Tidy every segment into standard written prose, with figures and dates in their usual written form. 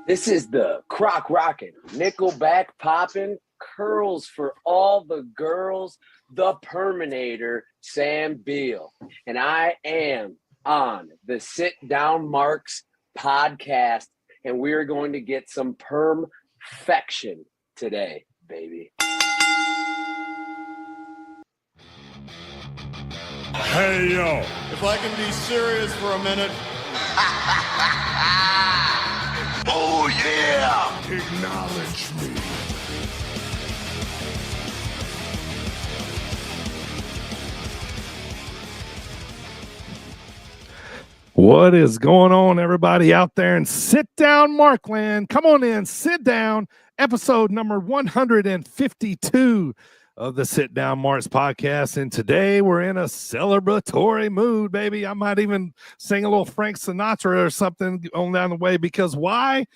This is the crock rockin', nickelback poppin', curls for all the girls, the Perminator, Sam Beal. And I am on the Sit Down Marks podcast, and we're going to get some perfection today, baby. Hey, yo. If I can be serious for a minute. Oh, yeah! Acknowledge me. What is going on, everybody out there in Sit Down Markland? Come on in, sit down. Episode number 152 of the Sit Down Marks podcast. And today we're in a celebratory mood, baby. I might even sing a little Frank Sinatra or something on down the way, because why?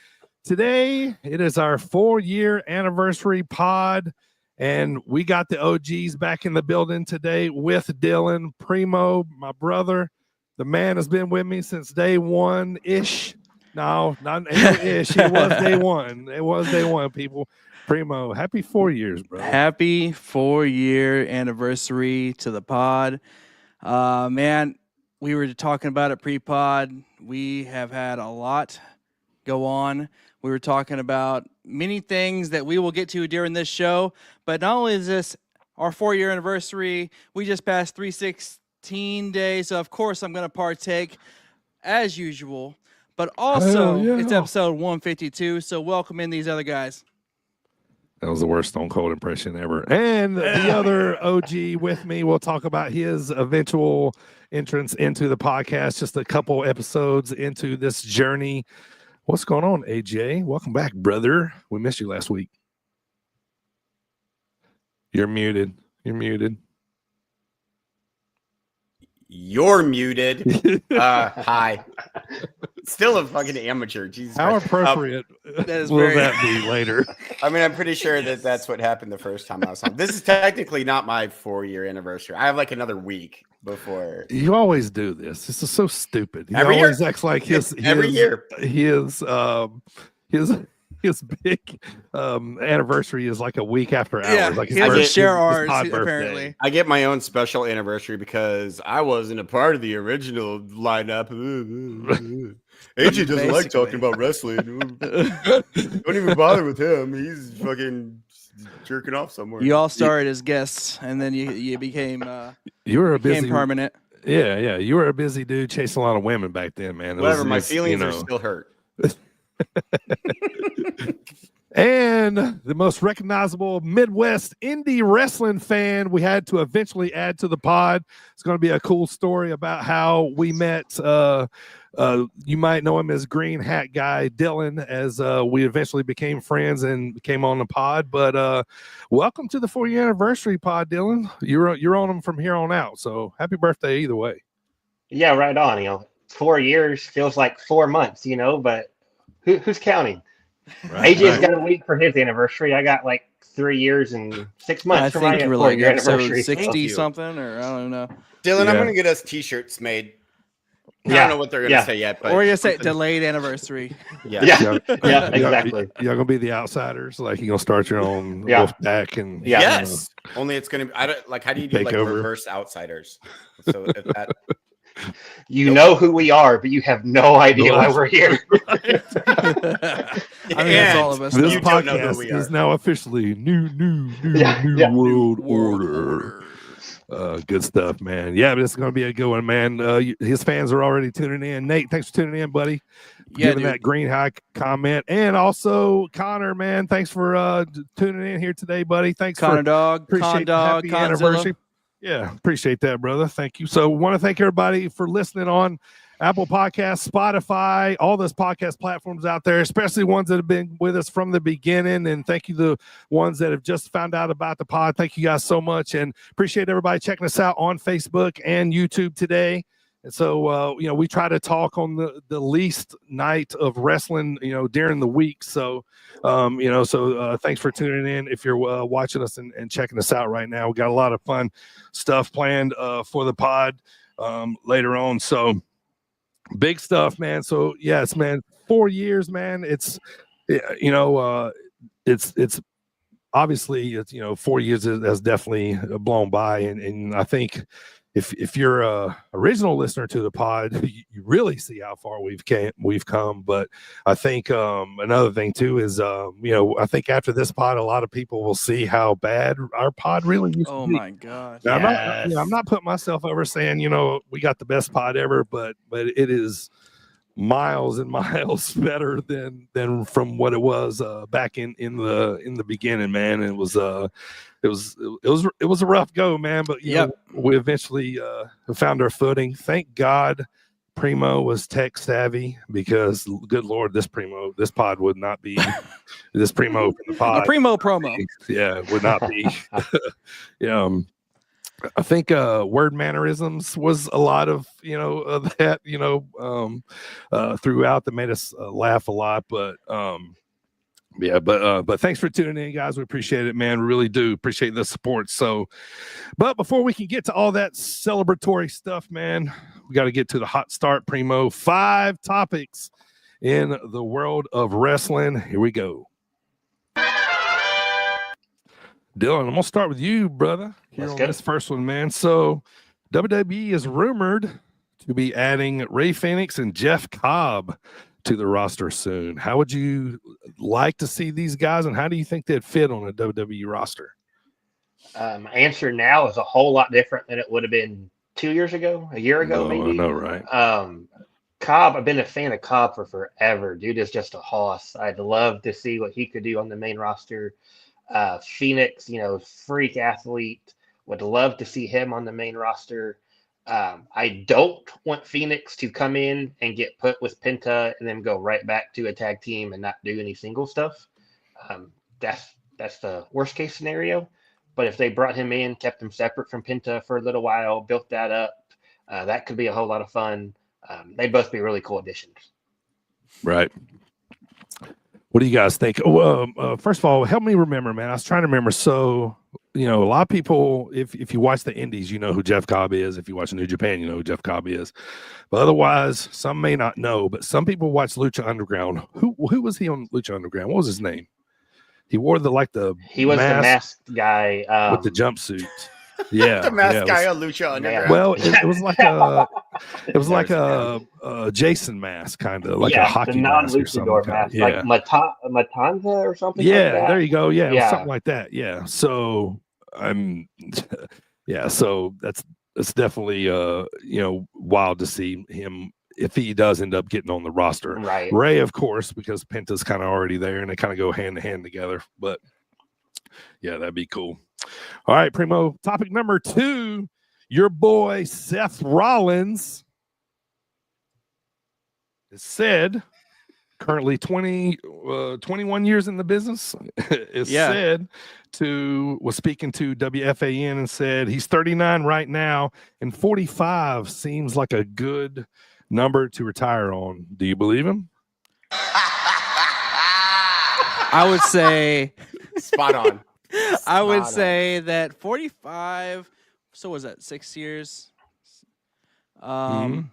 Today it is our 4-year anniversary pod, and we got the OGs back in the building today with Dylan Primo, my brother. The man has been with me since day one-ish. No, not ish. It was day one. It was day one, people. Primo, happy 4 years, bro. Happy 4-year anniversary to the pod. Man, we were talking about it pre-pod. We have had a lot go on. We were talking about many things that we will get to during this show. But not only is this our 4-year anniversary, we just passed 316 days. So, of course, I'm going to partake as usual. But also, It's episode 152. So welcome in these other guys. That was the worst Stone Cold impression ever. And the other OG with me, we'll talk about his eventual entrance into the podcast, just a couple episodes into this journey. What's going on, AJ? Welcome back, brother. We missed you last week. You're muted. You're muted. You're muted. Hi. Still a fucking amateur. Jesus How Christ. appropriate will that be later? I mean, I'm pretty sure that that's what happened the first time I was on. This is technically not my 4-year anniversary. I have like another week before. You always do this. This is so stupid. He Every always year? acts like Every year. His big anniversry is like a week after ours. Yeah, like he doesn't share ours, pod birthday. apparently. I get my own special anniversary because I wasn't a part of the original lineup. AJ doesn't like talking about wrestling. Don't even bother with him. He's fucking jerking off somewhere. You all started as guests, and then you became permanent. Yeah. You were a busy dude chasing a lot of women back then, man. Whatever. My feelings are still hurt. And the most recognizable Midwest indie wrestling fan we had to eventually add to the pod. It's going to be a cool story about how we met. You might know him as Green Hat Guy Dylan, as we eventually became friends and came on the pod. But welcome to the 4-year anniversary pod, Dylan. You're on them from here on out. So happy birthday either way. Yeah, right on. 4 years feels like 4 months, but who's counting? Right, AJ's got a week for his anniversry. I got like 3 years and 6 months for my you were like 4-year episode anniversary. 60 something, or I don't know. Dylan, I'm going to get us t-shirts made. I don't know what they're going to say yet. But or you say delayed anniversary. Yeah, exactly. Y'all going to be the outsiders? Like, you're going to start your own wolf pack? And yes. Only it's going to be, how do you do like over. reverse outsiders? So if that... You know who we are, but you have no idea why we're here. I mean, that's all of us. This You don't know who podcast we is are. now officially new Yeah. world order. Good stuff, man. Yeah, but it's going to be a good one, man. His fans are already tuning in. Nate, thanks for tuning in, buddy. Yeah, Giving dude. that green high comment. And also, Connor, man, thanks for tuning in here today, buddy. Thanks Connor for Dog, appreciate Con the Dog, happy Conzilla. anniversary. Yeah, appreciate that, brother. Thank you. So want to thank everybody for listening on Apple Podcasts, Spotify, all those podcast platforms out there, especially ones that have been with us from the beginning. And thank you the ones that have just found out about the pod. Thank you guys so much. And appreciate everybody checking us out on Facebook and YouTube today. And so, we try to talk on the least night of wrestling, during the week. So, thanks for tuning in. If you're watching us and checking us out right now, we got a lot of fun stuff planned for the pod later on. So big stuff, man. So yes, man, 4 years, man. It's obviously 4 years has definitely blown by. And I think if you're a original listener to the pod, you really see how far we've come. But I think another thing too is I think after this pod, a lot of people will see how bad our pod really used to be. My God. Now, I'm not putting myself over saying we got the best pod ever, but it is miles and miles better than from what it was back in the beginning, man. It was a rough go, man, but we eventually found our footing. Thank God Primo was tech savvy, because good Lord, this pod would not be this Primo from the pod. A Primo promo. Yeah, would not be. I think word mannerisms was a lot of of that throughout that made us laugh a lot. But but thanks for tuning in, guys. We appreciate it, man. We really do appreciate the support. So, but before we can get to all that celebratory stuff, man, we got to get to the hot start, Primo. 5 topics in the world of wrestling. Here we go. Dylan, I'm gonna start with you, brother. Here on this first one, man. So WWE is rumored to be adding Ray Phoenix and Jeff Cobb to the roster soon. How would you like to see these guys, and how do you think they'd fit on a WWE roster? My answer now is a whole lot different than it would have been 2 years ago, a year ago, maybe. I know, right? Cobb, I've been a fan of Cobb for forever. Dude is just a hoss. I'd love to see what he could do on the main roster. Phoenix, freak athlete. Would love to see him on the main roster. I don't want Phoenix to come in and get put with Penta and then go right back to a tag team and not do any single stuff. That's the worst case scenario. But if they brought him in, kept him separate from Penta for a little while, built that up, that could be a whole lot of fun. They'd both be really cool additions. Right. What do you guys think? First of all, help me remember, man. I was trying to remember. So, a lot of people, if you watch the Indies, you know who Jeff Cobb is. If you watch New Japan, you know who Jeff Cobb is. But otherwise, some may not know. But some people watch Lucha Underground. Who was he on Lucha Underground? What was his name? He wore the He was the masked guy with the jumpsuit. Yeah, the masked guy on Lucha Underground. Well, it was like a Jason mask, kind of like a hockey mask or something. Mask, like Matanza or something. Yeah, like that. There you go. Yeah, yeah. Something like that. Yeah. So So that's definitely wild to see him if he does end up getting on the roster. Right. Ray, of course, because Penta's kind of already there and they kind of go hand to hand together. But yeah, that'd be cool. All right, Primo. Topic number 2. Your boy Seth Rollins is said, currently 21 years in the business, was speaking to WFAN and said he's 39 right now and 45 seems like a good number to retire on. Do you believe him? I would say spot on. I would say that 45. So was that 6 years? Man,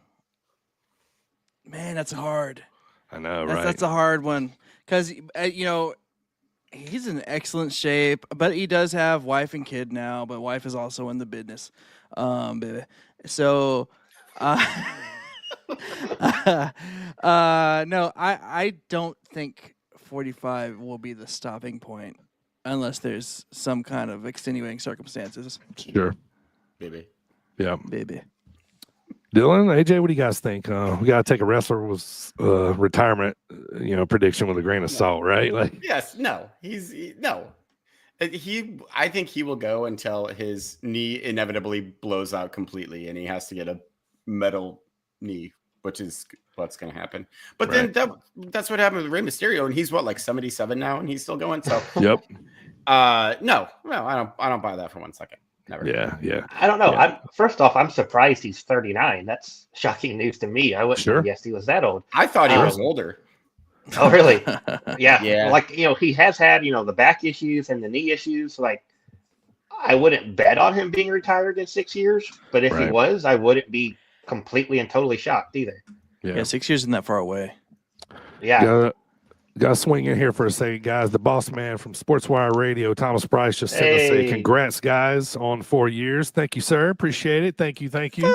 that's hard. I know, right? That's a hard one because he's in excellent shape, but he does have wife and kid now. But wife is also in the business. So No, I don't think 45 will be the stopping point unless there's some kind of extenuating circumstances. Sure. Maybe. Yeah. Baby. Dylan, AJ, what do you guys think? We got to take a wrestler's retirement, prediction with a grain of salt, right? Like, Yes. No. No. I think he will go until his knee inevitably blows out completely, and he has to get a metal knee, which is what's going to happen. But Right. then that's what happened with Rey Mysterio, and he's what, like 77 now, and he's still going. So, yep. No, I don't buy that for 1 second. Never. Yeah. I don't know. Yeah. First off, I'm surprised he's 39. That's shocking news to me. I wouldn't have guessed he was that old. I thought he was older. Oh, really? Yeah. Yeah. Like, he has had, the back issues and the knee issues. Like, I wouldn't bet on him being retired in 6 years, but if he was, I wouldn't be completely and totally shocked either. Yeah, 6 years isn't that far away. Yeah. Got to swing in here for a second, guys. The boss man from SportsWire Radio, Thomas Price, just sent us a congrats, guys, on 4 years. Thank you, sir. Appreciate it. Thank you. Thank you,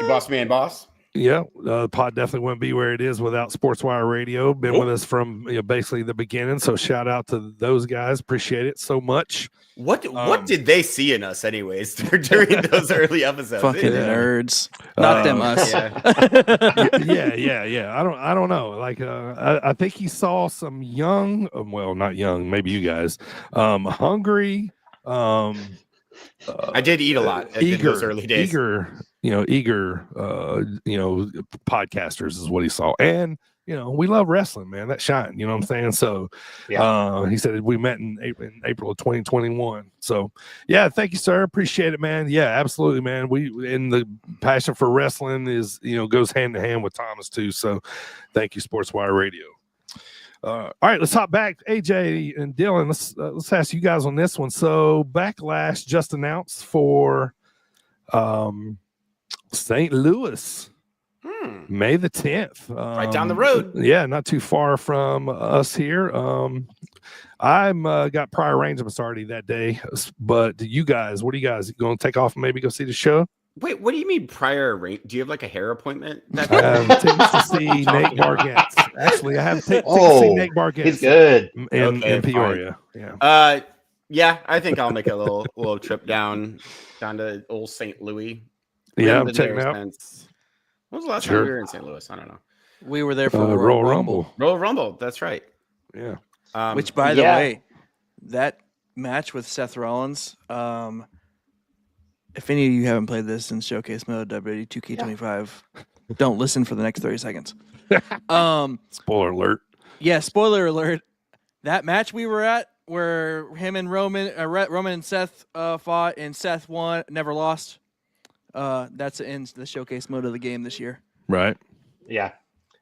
boss man, boss. Yeah, the pod definitely wouldn't be where it is without SportsWire Radio. Been with us from basically the beginning. So shout out to those guys. Appreciate it so much. What did they see in us, anyways, during those early episodes? Fucking nerds, not them us. Yeah. I don't know. Like, I think he saw some young, well, not young, maybe you guys, hungry. I did eat a lot in those early days. Eager podcasters is what he saw. And, we love wrestling, man. That shine, you know what I'm saying? So he said we met in April of 2021. So, yeah, thank you, sir. Appreciate it, man. Yeah, absolutely, man. And the passion for wrestling is, goes hand to hand with Thomas, too. So, thank you, SportsWire Radio. All right, let's hop back. AJ and Dylan, let's ask you guys on this one. So, Backlash just announced for St. Louis, May the 10th. Right down the road. Yeah, not too far from us here. I'm got prior arrangements already that day. But you guys, what are you guys going to take off and maybe go see the show? Wait, what do you mean prior rate? Do you have like a hair appointment? I have tickets to see Nate Bargatze. Actually, I have tickets to see Nate Bargatze. He's good in Peoria. Fine. Yeah. I think I'll make a little trip down to old St. Louis. Yeah, I'm checking out. When was the last time we were in St. Louis? I don't know. We were there for Royal Rumble. Royal Rumble. That's right. Yeah. Which, by the way, that match with Seth Rollins. If any of you haven't played this in Showcase Mode, WWE 2K25, don't listen for the next 30 seconds. Spoiler alert. Yeah, spoiler alert. That match we were at, where him and Roman and Seth fought, and Seth won, never lost. That's in the Showcase Mode of the game this year. Right.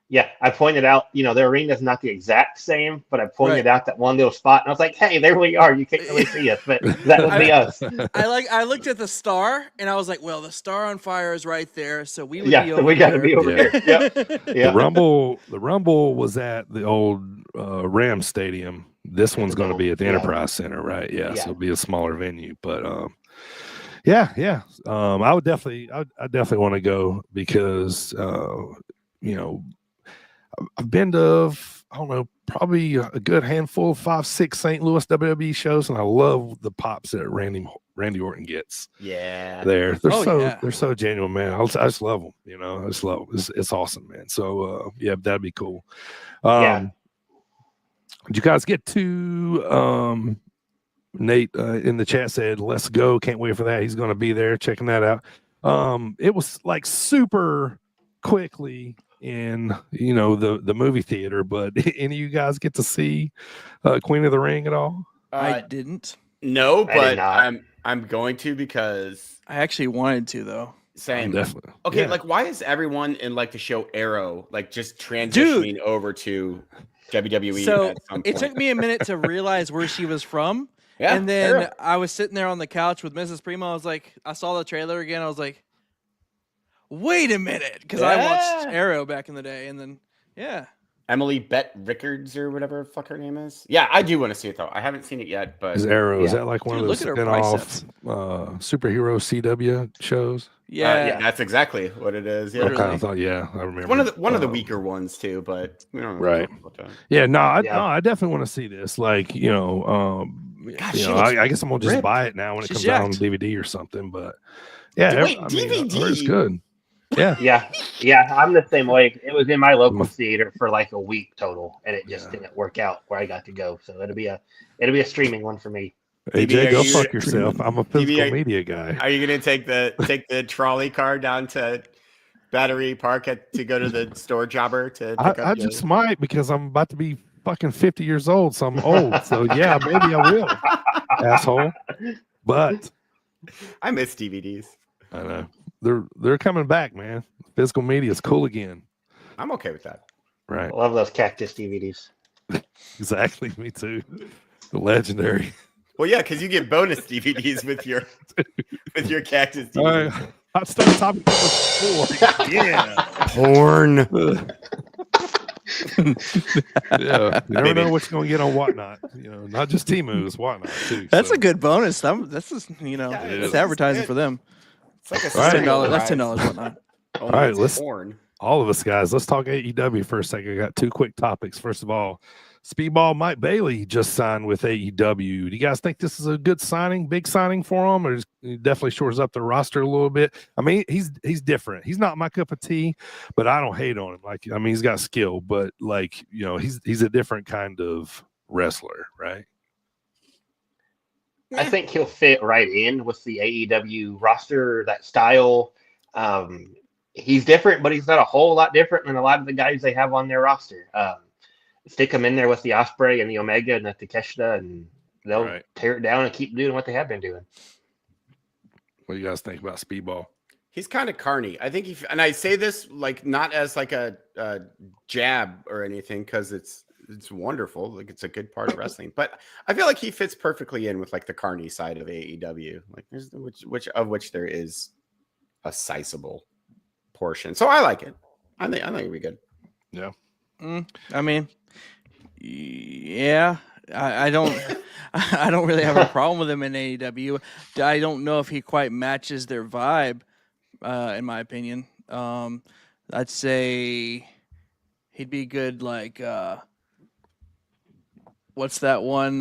Yeah, I pointed out, the arena is not the exact same, but I pointed out that one little spot, and I was like, "Hey, there we are. You can't really see us, but that would be us." I looked at the star, and I was like, "Well, the star on fire is right there, so we would be over we got to be over there." Yep. The Rumble was at the old Rams Stadium. This one's going to be at the Enterprise Center, right? Yeah, so it'll be a smaller venue, but I would definitely want to go because I've been to, I don't know, probably a good handful, 5-6 St. Louis WWE shows, and I love the pops that Randy Orton gets. Yeah, they're so genuine, man. I just love them. I just love them. It's awesome, man. So that'd be cool. Did you guys get to Nate in the chat said, "Let's go! Can't wait for that. He's going to be there. Checking that out." It was like super quickly in the movie theater, but any of you guys get to see Queen of the Ring at all? I didn't. No, but I'm going to because I actually wanted to though. Same. Definitely. Okay, like why is everyone in like the show Arrow like just transitioning over to WWE? So at some it point? took me a minute to realize where she was from. Yeah, and then Arrow. I was sitting there on the couch with Mrs. Primo. I was like, I saw the trailer again. I was like, wait a minute, because I watched Arrow back in the day, and then Emily Bett Rickards or whatever the fuck her name is. Yeah, I do want to see it though. I haven't seen it yet, but Is Arrow? Is Yeah. that like one Dude, of those look at her spin-off superhero CW shows? Yeah. that's exactly what it is. Yeah, I kind Literally. of thought, yeah, I remember. one of the weaker ones too, but we don't know Right. about that. Yeah, no, Yeah. I definitely want to see this. Like, you know, God, you she know, looks I guess I'm gonna just ripped. buy it now when it She's comes out on jacked. DVD or something. But yeah, Wait, I mean, I DVD? heard it's good. Yeah, Yeah, I'm the same way. It was in my local theater for like a week total, and it just Yeah. didn't work out where I got to go. So it'll be a streaming one for me. AJ, are go you- fuck yourself. I'm a physical are- media guy. Are you gonna take the trolley car down to Battery Park to go to the store jobber to pick up? I just might because I'm about to be fucking 50 years old, so I'm old. So yeah, maybe I will, asshole. But I miss DVDs. I know they're coming back, man. Physical media is cool again. I'm okay with that. Right. I love those Cactus DVDs. Exactly. Me too. The legendary. Well, yeah, because you get bonus DVDs with your Cactus All DVDs. right. Hot stuff topic number 4. Yeah. Porn. Yeah. You never Maybe. know what you're gonna get on Whatnot. You know, not just Timu's, Whatnot too. That's so. a good bonus. That's just, Yeah, that's it advertising is. for them. It's like a All right. $10. That's $10. $10 whatnot. All right, let's- porn. All of us guys, let's talk AEW for a second. I got 2 quick topics. First of all, Speedball Mike Bailey just signed with AEW. Do you guys think this is a good signing, big signing for him, or he definitely shores up the roster a little bit? I mean, he's different. He's not my cup of tea, but I don't hate on him. Like, I mean, he's got skill, but like, you know, he's a different kind of wrestler, right? I think he'll fit right in with the AEW roster, that style. He's different, but he's not a whole lot different than a lot of the guys they have on their roster. Stick him in there with the Osprey and the Omega and the Takeshita, and they'll Right. tear it down and keep doing what they have been doing. What do you guys think about Speedball? He's kind of carny. I think and I say this like not as like a jab or anything because it's wonderful. Like it's a good part of wrestling, but I feel like he fits perfectly in with like the carny side of AEW. Like there's which there is a sizable portion. So I like it. I think it'd be good. Yeah. I mean, yeah, I don't I don't really have a problem with him in AEW. I don't know if he quite matches their vibe, in my opinion. I'd say he'd be good like what's that one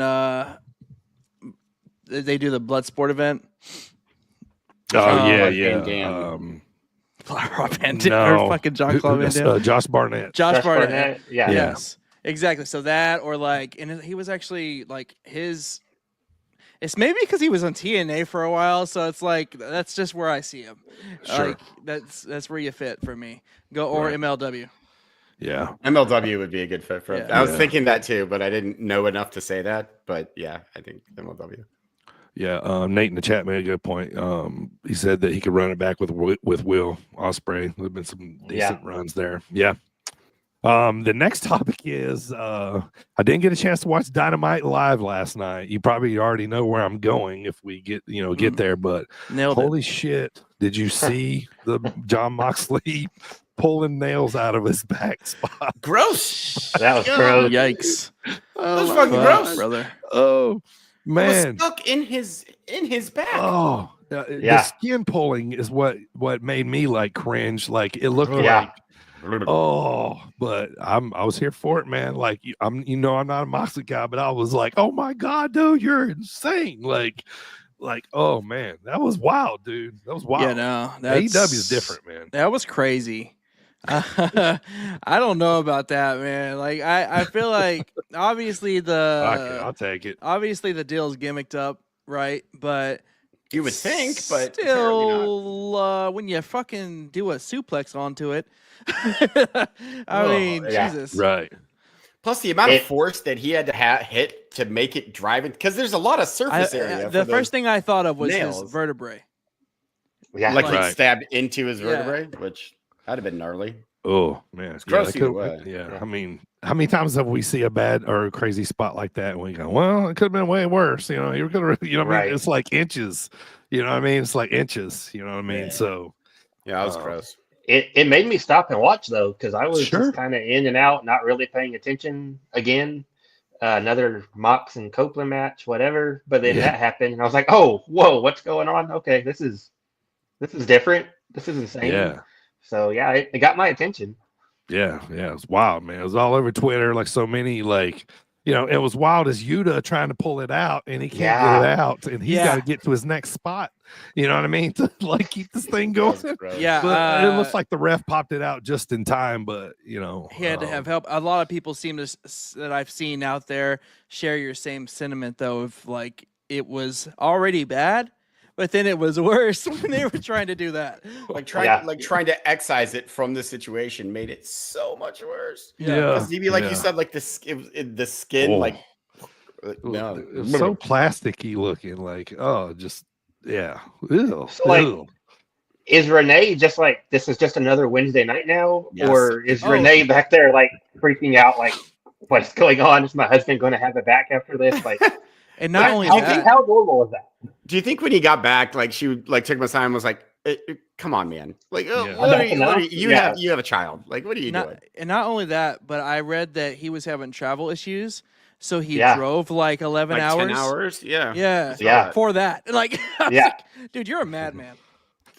they do the Bloodsport event? Oh yeah, like yeah. Van Dam. Rob Van Dam, or fucking John Claude Van Dam. Josh Barnett. Josh Barnett. Yeah. Yeah. Yes, exactly. So that, or like, and he was actually like his. It's maybe because he was on TNA for a while, so it's like that's just where I see him. Sure. Like, that's where you fit for me. Go or Right. MLW. Yeah. MLW would be a good fit for him. Yeah. I was thinking that too, but I didn't know enough to say that. But yeah, I think MLW. Yeah, Nate in the chat made a good point. He said that he could run it back with Will Ospreay. There've been some decent runs there. Yeah. The next topic is I didn't get a chance to watch Dynamite live last night. You probably already know where I'm going if we get there. But Nailed it. holy shit, did you see the John Moxley pulling nails out of his back spot? Gross. That was gross. Yikes! That's my fucking God. gross. brother. Oh It was man. stuck in his back. Oh, Yeah. the skin pulling is what made me like cringe. Like it looked Yeah. like, oh, but I was here for it, man. Like I'm not a Moxley guy, but I was like, oh my god, dude, you're insane. Like, oh man, that was wild, dude. That was wild. Yeah, no, AEW is different, man. That was crazy. I don't know about that, man. Like I feel like obviously I'll take it. obviously the deal's gimmicked up, right? But You would think, but apparently not. still, when you fucking do a suplex onto it, I mean, yeah. Jesus, Right. Plus the amount of force that he had to hit to make it drive in, because there's a lot of surface area. the for first thing I thought of was nails. his vertebrae. Yeah. like Right. he stabbed into his Yeah. vertebrae, which that'd have been gnarly. Oh man, it's gross either way. Yeah, I mean, how many times have we see a bad or a crazy spot like that and we go, well, it could have been way worse. You know, you're gonna, what I mean? Right. It's like inches. You know what I mean? It's like inches. You know what I mean? Yeah. So Yeah, that was Oh. gross. It made me stop and watch though, because I was Sure. just kind of in and out, not really paying attention. Again, another Mox and Copeland match, whatever. But then Yeah. that happened, and I was like, "Oh, whoa, what's going on? Okay, this is different. This is insane." Yeah. So yeah, it got my attention. Yeah, it was wild, man. It was all over Twitter, like so many, like it was wild as Yuta trying to pull it out, and he can't get it out, and he's got to get to his next spot. You know what I mean? To like keep this thing going. Yeah, But it looks like the ref popped it out just in time, but he had to have help. A lot of people seem to that I've seen out there share your same sentiment, though, of like it was already bad, but then it was worse when they were trying to do that. Trying to excise it from the situation made it so much worse. Yeah, maybe like you said, like the skin, like no, it was so plasticky looking, like just Ew. So, like, is Renee just like, this is just another Wednesday night now? Yes. Or is Renee back there like freaking out, like, what's going on? Is my husband going to have it back after this? Like, and not only that, how normal is that? Do you think when he got back, like she like took him aside and was like, "Come on, man! Like, you have a child. Like, what are you doing?" And not only that, but I read that he was having travel issues. So he drove like 11 like hours. 10 hours? Yeah. Yeah. For that. Like, like, dude, you're a madman.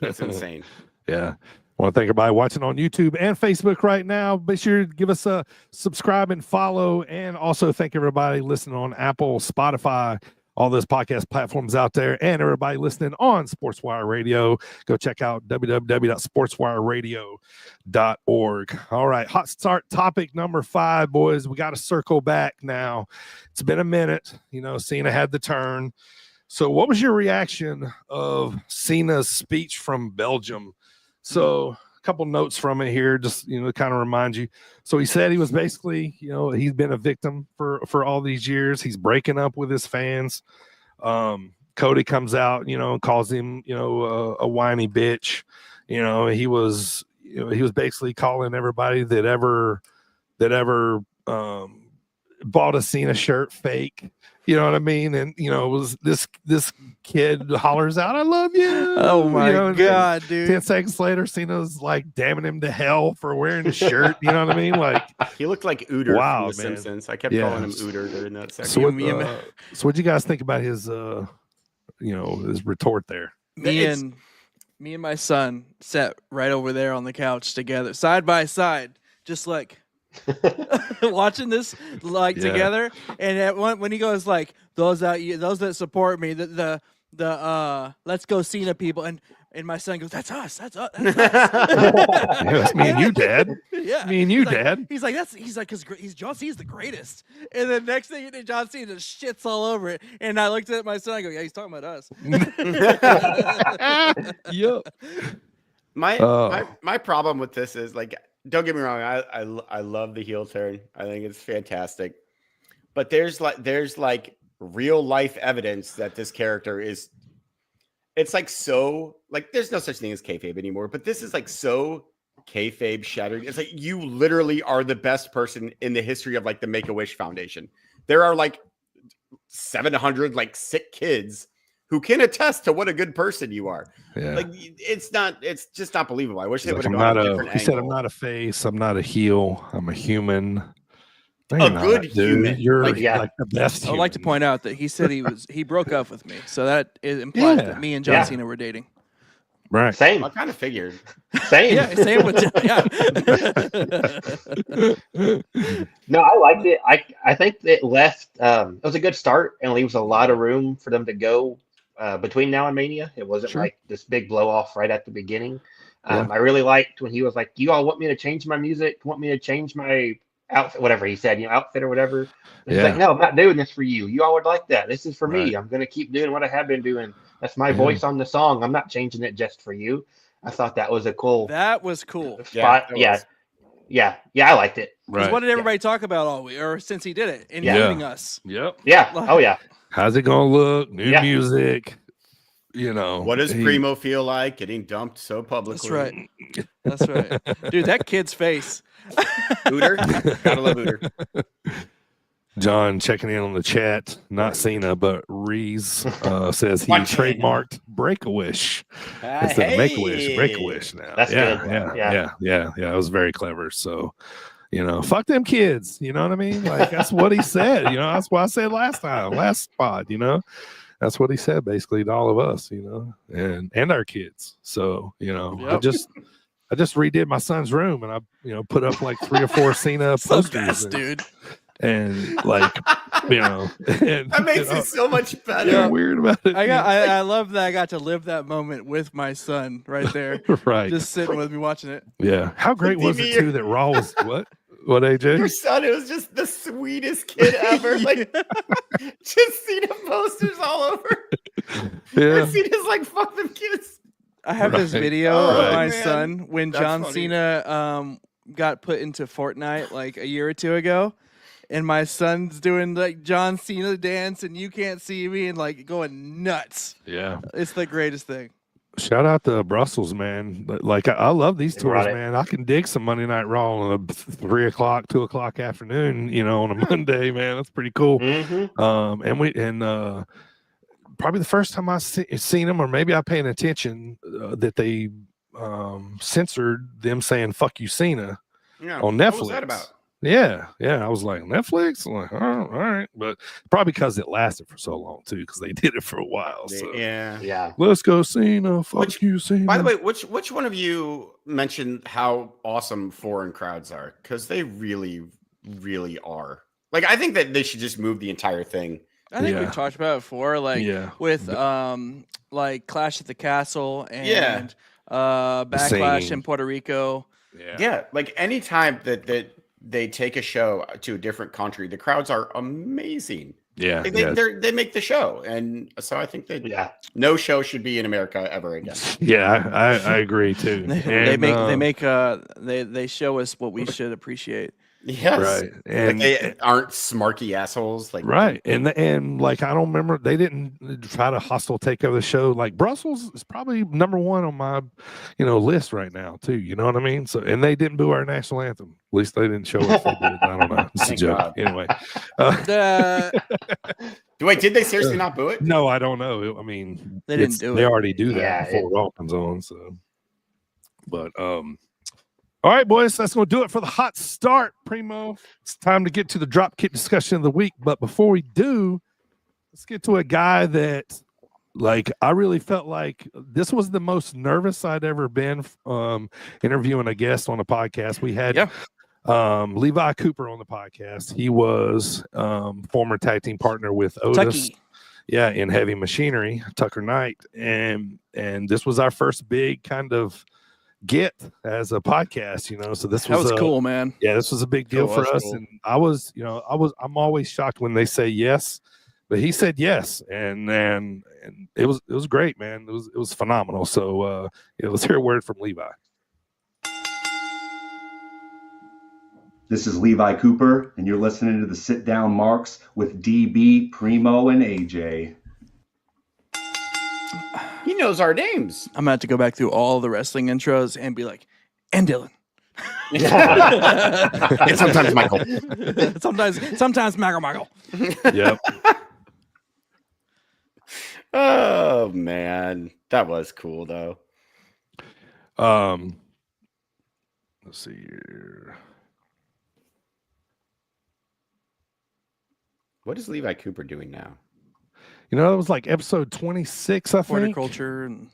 That's insane. Yeah. I want to thank everybody watching on YouTube and Facebook right now. Be sure to give us a subscribe and follow. And also thank everybody listening on Apple, Spotify, all those podcast platforms out there, and everybody listening on SportsWire Radio. Go check out www.sportswireradio.org. All right, hot start topic number 5, boys. We got to circle back now. It's been a minute. Cena had the turn. So what was your reaction of Cena's speech from Belgium? So a couple notes from it here, just, to kind of remind you. So he said he was basically, he's been a victim for all these years. He's breaking up with his fans. Cody comes out, and calls him, a whiny bitch. He was basically calling everybody that ever bought a Cena shirt fake. You know what I mean? And it was this kid hollers out, "I love you." Oh my god, dude. 10 seconds later, Cena's like damning him to hell for wearing his shirt. You know what I mean? Like, he looked like Ooter from The Simpsons. I kept calling him Ooter during that section. So what'd you guys think about his his retort there? Me and my son sat right over there on the couch together, side by side, just like watching this together. And when he goes like, those that support me, the let's go Cena people, and my son goes, that's us. That's me and you, Dad. Yeah, me and you, Dad. He's like because John Cena's the greatest. And then next thing John Cena just shits all over it. And I looked at my son, I go, yeah, he's talking about us. Yep. My problem with this is, like, don't get me wrong, I love the heel turn. I think it's fantastic. But there's real life evidence that this character is, it's like, so like, there's no such thing as kayfabe anymore, but this is like so kayfabe shattered. It's like, you literally are the best person in the history of like the Make-A-Wish Foundation. There are like 700 like sick kids who can attest to what a good person you are. Yeah. Like, it's just not believable. I wish they would have gone a different angle. He said, "I'm not a face. I'm not a heel. I'm a human." Good human. You're like the best. I would like to point out that he said he broke up with me, so that implies that me and John Cena were dating. Right. Same. I kind of figured. Same. Yeah, same with No, I liked it. I think it left. It was a good start and leaves a lot of room for them to go between now and Mania. It wasn't like this big blow off right at the beginning. I really liked when he was like, "You all want me to change my music? Want me to change my outfit?" Whatever he said, outfit or whatever. He's like, "No, I'm not doing this for you. You all would like that. This is for me. I'm gonna keep doing what I have been doing. That's my voice on the song. I'm not changing it just for you." I thought that was a cool. That was cool. Spot. Yeah. I liked it. Right. What did everybody talk about all week, or since he did it, including us? Yep. Yeah. Oh yeah. How's it gonna look? New music. What does Primo feel like getting dumped so publicly? That's right. Dude, that kid's face. Ooter. Gotta love Ooter. John checking in on the chat, not Cena, but Reese says he Punch in. trademarked Break-A-Wish instead of Make-A-Wish. Break-A-Wish now. That's yeah, good. Yeah. It was very clever. So, fuck them kids. You know what I mean? Like, that's what he said. That's what I said last pod, That's what he said basically to all of us, and our kids. So, I just redid my son's room and I, put up like 3 or 4 Cena posters. Dude. And like, that makes it so much better. Yeah, weird about it. I love that I got to live that moment with my son right there. Right. Just sitting with me watching it. Yeah. How great was it too that Raw was what? What, AJ? Your son, it was just the sweetest kid ever. Like, just Cena posters all over. Yeah. Cena's like, fuck them kids. I have this video of my man. son when That's John funny. Cena got put into Fortnite like a year or 2 ago. And my son's doing like John Cena dance and You Can't See Me and like going nuts. Yeah. It's the greatest thing. Shout out to Brussels, man. Like, I love these tours, Right. man. I can dig some Monday Night Raw on a 3 o'clock, 2 o'clock afternoon, on a Monday, man. That's pretty cool. Mm-hmm. Probably the first time I seen them, or maybe I paying attention that they censored them saying "fuck you, Cena" on Netflix. What was that about? Yeah. I was like, Netflix? I'm like, all right. But probably because it lasted for so long, too, because they did it for a while. So Yeah. let's go, Cena. Fuck you, Cena. By the way, which one of you mentioned how awesome foreign crowds are? Because they really, really are. Like, I think that they should just move the entire thing. I think Yeah. we've talked about it before, like with like Clash at the Castle and Backlash Singing. in Puerto Rico. Yeah, like anytime that they take a show to a different country, the crowds are amazing. Yeah. They make the show, and so I think that no show should be in America ever again. Yeah, I agree too. They show us what we should appreciate. Yes, right. Like And they aren't smarky assholes. Like right. And like, I don't remember, they didn't try to hostile take over the show. Like, Brussels is probably number 1 on my, list right now too. You know what I mean? So, and they didn't boo our national anthem. At least they didn't show us. They did. I don't know. It's a Thank joke. God. Anyway. Wait, did they seriously not boo it? No, I don't know. I mean, They didn't do They it. already do that Yeah, before Raw comes on. So, but all right, boys, that's going to do it for the hot start, Primo. It's time to get to the drop kick discussion of the week. But before we do, let's get to a guy that, like, I really felt like this was the most nervous I'd ever been interviewing a guest on a podcast. We had Levi Cooper on the podcast. He was former tag team partner with Otis. Tucky. Yeah, in Heavy Machinery, Tucker Knight. And this was our first big kind of get as a podcast, so this That was a, cool, man. Yeah, this was a big deal for us. Cool. And I'm always shocked when they say yes, but he said yes, and it was great, man. It was phenomenal. So let's hear a word from Levi. This is Levi Cooper, and you're listening to the Sit Down Marks with DB, Primo, and AJ. He knows our names. I'm about to go back through all the wrestling intros and be like, and Dylan. And sometimes Michael. sometimes Michael. Yep. Oh man, that was cool though. Let's see here. What is Levi Cooper doing now? It was like episode 26, I think. Horticulture and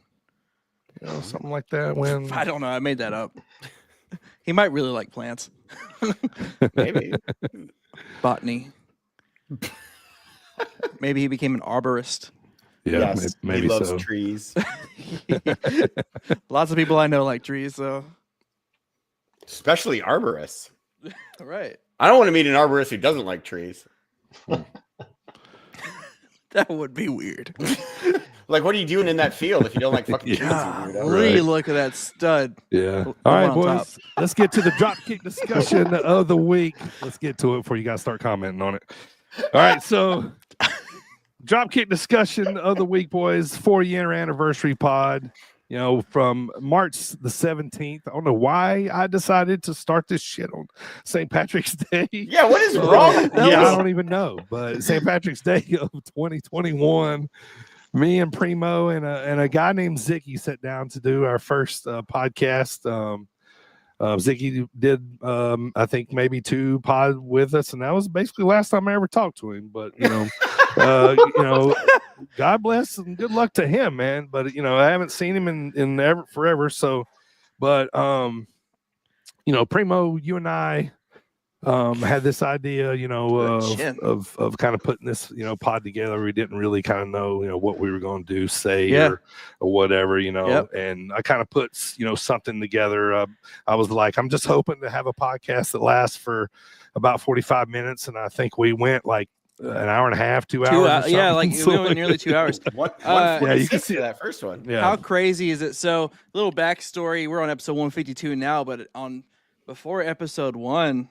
something like that. When I don't know, I made that up. He might really like plants. Maybe Botany. Maybe he became an arborist. Yeah, yes, maybe he loves so. trees. Lots of people I know like trees, so Especially arborists. right. I don't want to meet an arborist who doesn't like trees. That would be weird. Like, what are you doing in that field if you don't like fucking trees? you God, weirdo? Lee, look at that stud. Yeah. The All right, one on boys. Let's get to the dropkick discussion of the week. Let's get to it before you guys start commenting on it. All right, so dropkick discussion of the week, boys. 4-year anniversary pod. from March the 17th. I don't know why I decided to start this shit on St. Patrick's Day. Yeah, what is wrong with I you? don't even know. But St. Patrick's Day of 2021, me and Primo and a guy named Ziggy sat down to do our first podcast. Ziggy did, I think, maybe 2 pod with us, and that was basically the last time I ever talked to him. But God bless and good luck to him, man. But I haven't seen him in ever forever. So, but Primo, you and I had this idea, of kind of putting this, pod together. We didn't really kind of know, what we were going to do, say, or whatever, and I kind of put, something together. I was like, I'm just hoping to have a podcast that lasts for about 45 minutes. And I think we went like an hour and a half, 2 hours. Yeah, like we went nearly 2 hours. Yeah, you can see that first one. Yeah. How crazy is it? So, little backstory. We're on episode 152 now, but before episode 1,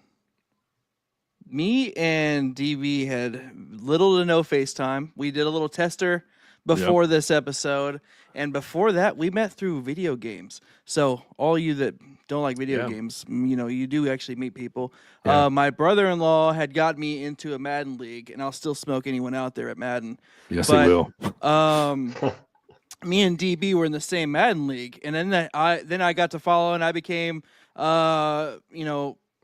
me and DB had little to no FaceTime. We did a little tester before this episode, and before that, we met through video games. So, all you that don't like video games, you do actually meet people. Yeah. My brother-in-law had got me into a Madden league, and I'll still smoke anyone out there at Madden. Yes, he will. Me and DB were in the same Madden league, and then I got to follow, and I became,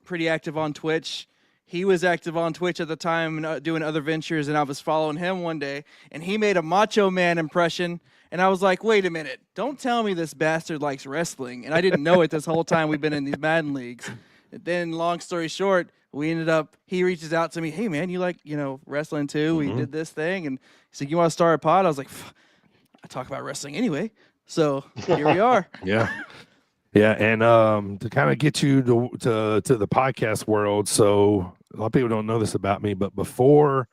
pretty active on Twitch. He was active on Twitch at the time, doing other ventures, and I was following him one day, and he made a Macho Man impression, and I was like, wait a minute, don't tell me this bastard likes wrestling, and I didn't know it this whole time we've been in these Madden leagues. And then, long story short, he reaches out to me, hey, man, you like, wrestling too? We did this thing, and he said, you want to start a pod? I was like, I talk about wrestling anyway, so here we are. Yeah. Yeah, and to kind of get you to the podcast world, so a lot of people don't know this about me, but before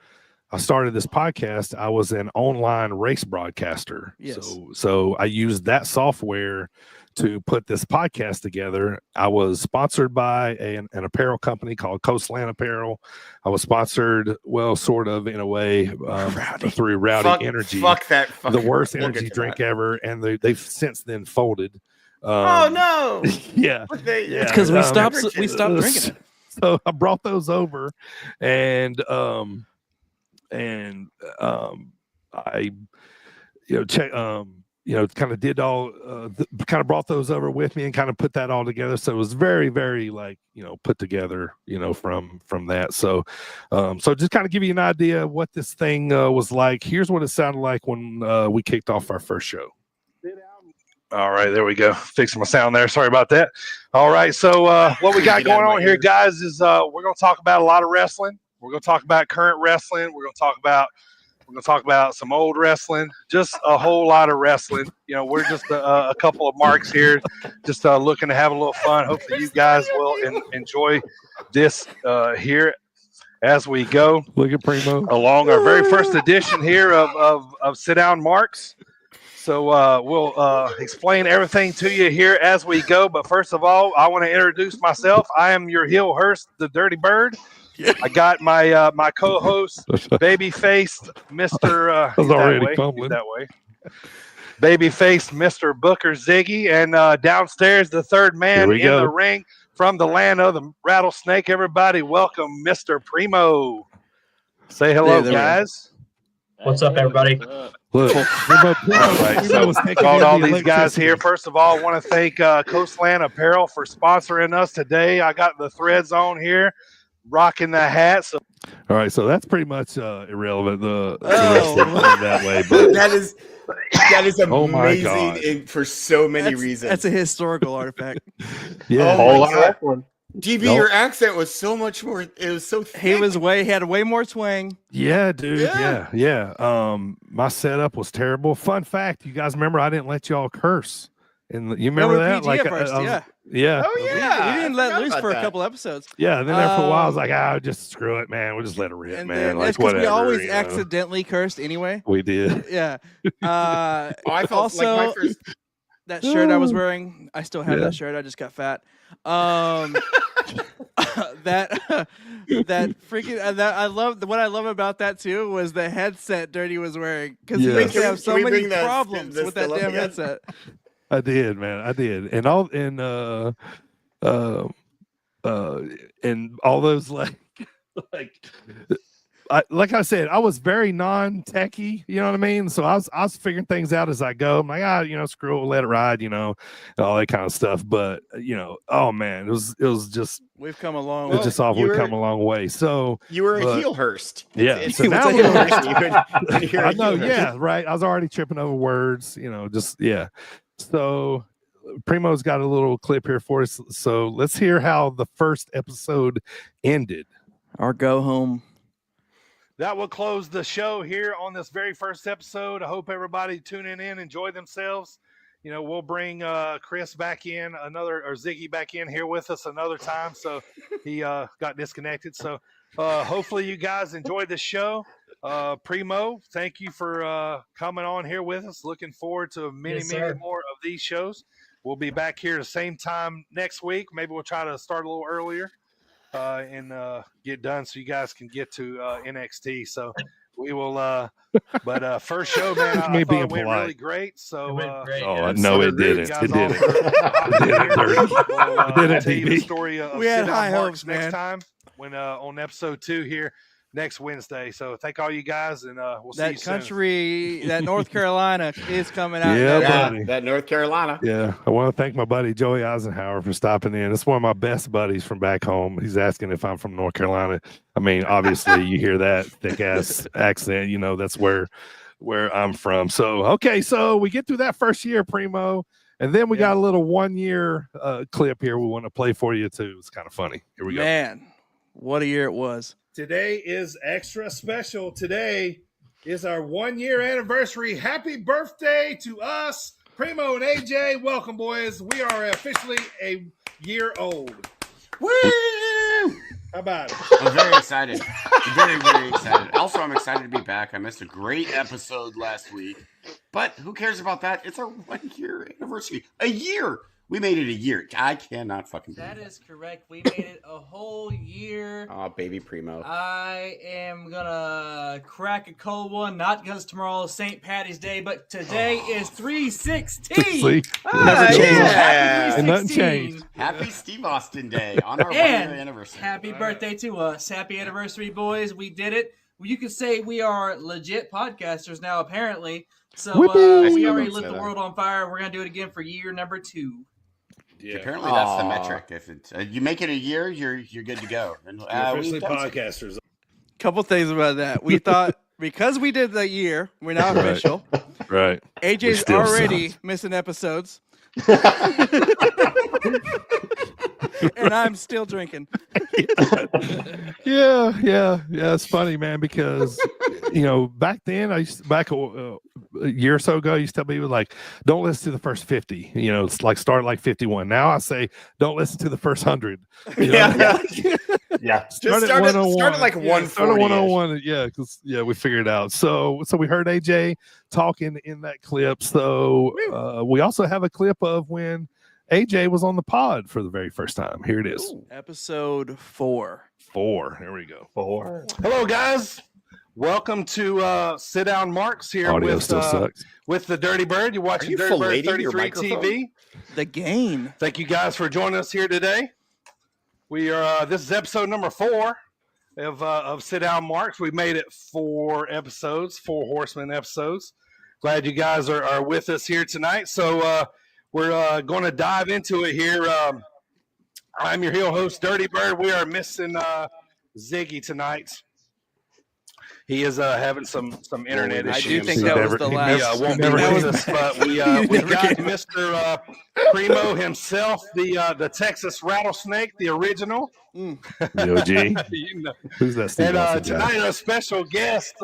I started this podcast, I was an online race broadcaster. Yes. So I used that software to put this podcast together. I was sponsored by an apparel company called Coastland Apparel. I was sponsored, well, sort of in a way, through Rowdy Energy. Fuck that. The worst energy drink ever, and they've since then folded. Oh no! Yeah, it's because we stopped drinking it. So I brought those over, and I check kind of did all kind of brought those over with me and kind of put that all together. So it was very, very put together from that. So just kind of give you an idea of what this thing was like. Here's what it sounded like when we kicked off our first show. All right, there we go. Fixing my sound there. Sorry about that. All right, so what we got going on here, guys, is we're going to talk about a lot of wrestling. We're going to talk about current wrestling. We're going to talk about some old wrestling. Just a whole lot of wrestling. We're just a couple of marks here, just looking to have a little fun. Hopefully, you guys will enjoy this here as we go. Look at Primo along our very first edition here of Sit Down Marks. So we'll explain everything to you here as we go. But first of all, I want to introduce myself. I am your heel Hurst, the Dirty Bird. I got my my co-host, baby-faced Mr. That way. Baby-faced Mr. Booker Ziggy, and downstairs the third man in the ring from the land of the rattlesnake. Everybody, welcome Mr. Primo. Say hello, guys. What's up, everybody? Look, all these guys here. First of all, I want to thank Coastland Apparel for sponsoring us today. I got the threads on here, rocking the hat. So, all right, so that's pretty much irrelevant. The rest of it that way, but that is amazing for so many reasons. That's a historical artifact. Yeah, DB, your accent was so much more. It was so thick. He had way more twang. Yeah, dude. Yeah. My setup was terrible. Fun fact, you guys remember I didn't let y'all curse, and you remember that? PG at first, yeah. Oh yeah. We didn't let loose for a couple episodes. Yeah. And then after a while, I was like, just screw it, man. We'll just let it rip, and man. That's because we always accidentally cursed anyway. We did. Yeah. I felt also like my first. That shirt I was wearing, I still have that shirt. I just got fat. That freaking what I love about that too was the headset Dirty was wearing, because he used to have so many problems with that damn headset. I did, man. I did, and all those like like I said, I was very non-techie, you know what I mean? So I was figuring things out as I go. I'm like, screw it, let it ride, and all that kind of stuff. But oh man, it was just We've come a long it's way. just awful. We've come a long way. So you were a heel Hurst. Yeah. So now now a heel Hurst. I know, yeah, right. I was already tripping over words, So Primo's got a little clip here for us. So let's hear how the first episode ended. Our go home. That will close the show here on this very first episode. I hope everybody tuning in enjoyed themselves. We'll bring Chris back in or Ziggy back in here with us another time. So he got disconnected. So hopefully you guys enjoyed the show. Primo, thank you for coming on here with us. Looking forward to many more of these shows. We'll be back here the same time next week. Maybe we'll try to start a little earlier. And get done so you guys can get to NXT. So we will but first show, man, I thought it went really great. So no, it didn't. It didn't. It didn't. Tell you the story of we had high hopes, man. Next time when on episode 2 here next Wednesday. So thank all you guys, and we'll see you soon. That North Carolina is coming out. That North Carolina. Yeah, I want to thank my buddy Joey Eisenhower for stopping in. It's one of my best buddies from back home. He's asking if I'm from North Carolina. I mean, obviously you hear that thick ass accent, that's where I'm from. So okay, so we get through that first year, Primo, and then we got a little 1 year clip here we want to play for you too. It's kind of funny. Here we go. Man, what a year it was. Today is extra special. Today is our 1 year anniversary. Happy birthday to us, Primo and AJ. Welcome, boys. We are officially a year old. Woo! How about it? I'm very excited. Very, very excited. Also, I'm excited to be back. I missed a great episode last week. But who cares about that? It's our 1 year anniversary. A year! We made it a year. I cannot fucking believe that. Is correct. We made it a whole year. Oh, baby Primo. I am gonna crack a cold one, not because tomorrow is St. Patty's Day, but today is 3/16. Never nothing changed. Happy Steve Austin Day on our 1 year anniversary. Happy birthday to us. Happy anniversary, boys. We did it. You could say we are legit podcasters now, apparently. So we already lit the world on fire. We're gonna do it again for year number 2. Yeah. Apparently that's the metric. If it's you make it a year, you're good to go. And officially podcasters. Couple things about that. We thought because we did the year, we're now official. Right. AJ's already missing episodes. And I'm still drinking. Yeah. It's funny, man, because back then back a year or so ago, I used to tell people like, don't listen to the first 50. It's like start like 51. Now I say, don't listen to the first 100. Yeah. Start at like 140. Start at 101. Yeah, because we figured it out. So we heard AJ talking in that clip. So we also have a clip of when AJ was on the pod for the very first time. Here it is. Ooh, episode 4. 4. Here we go. 4. Hello, guys. Welcome to Sit Down Marks here with the Dirty Bird. You're watching Dirty Bird 33 TV. The game. Thank you guys for joining us here today. We are. This is episode number 4 of Sit Down Marks. We made it 4 episodes, 4 Horsemen episodes. Glad you guys are with us here tonight. So we're going to dive into it here. I'm your heel host, Dirty Bird. We are missing Ziggy tonight. He is having some internet issues. I do think that was the last. Won't be with us, but we got Mr. Primo himself, the Texas Rattlesnake, the original. The OG. Who's that? And tonight, a special guest.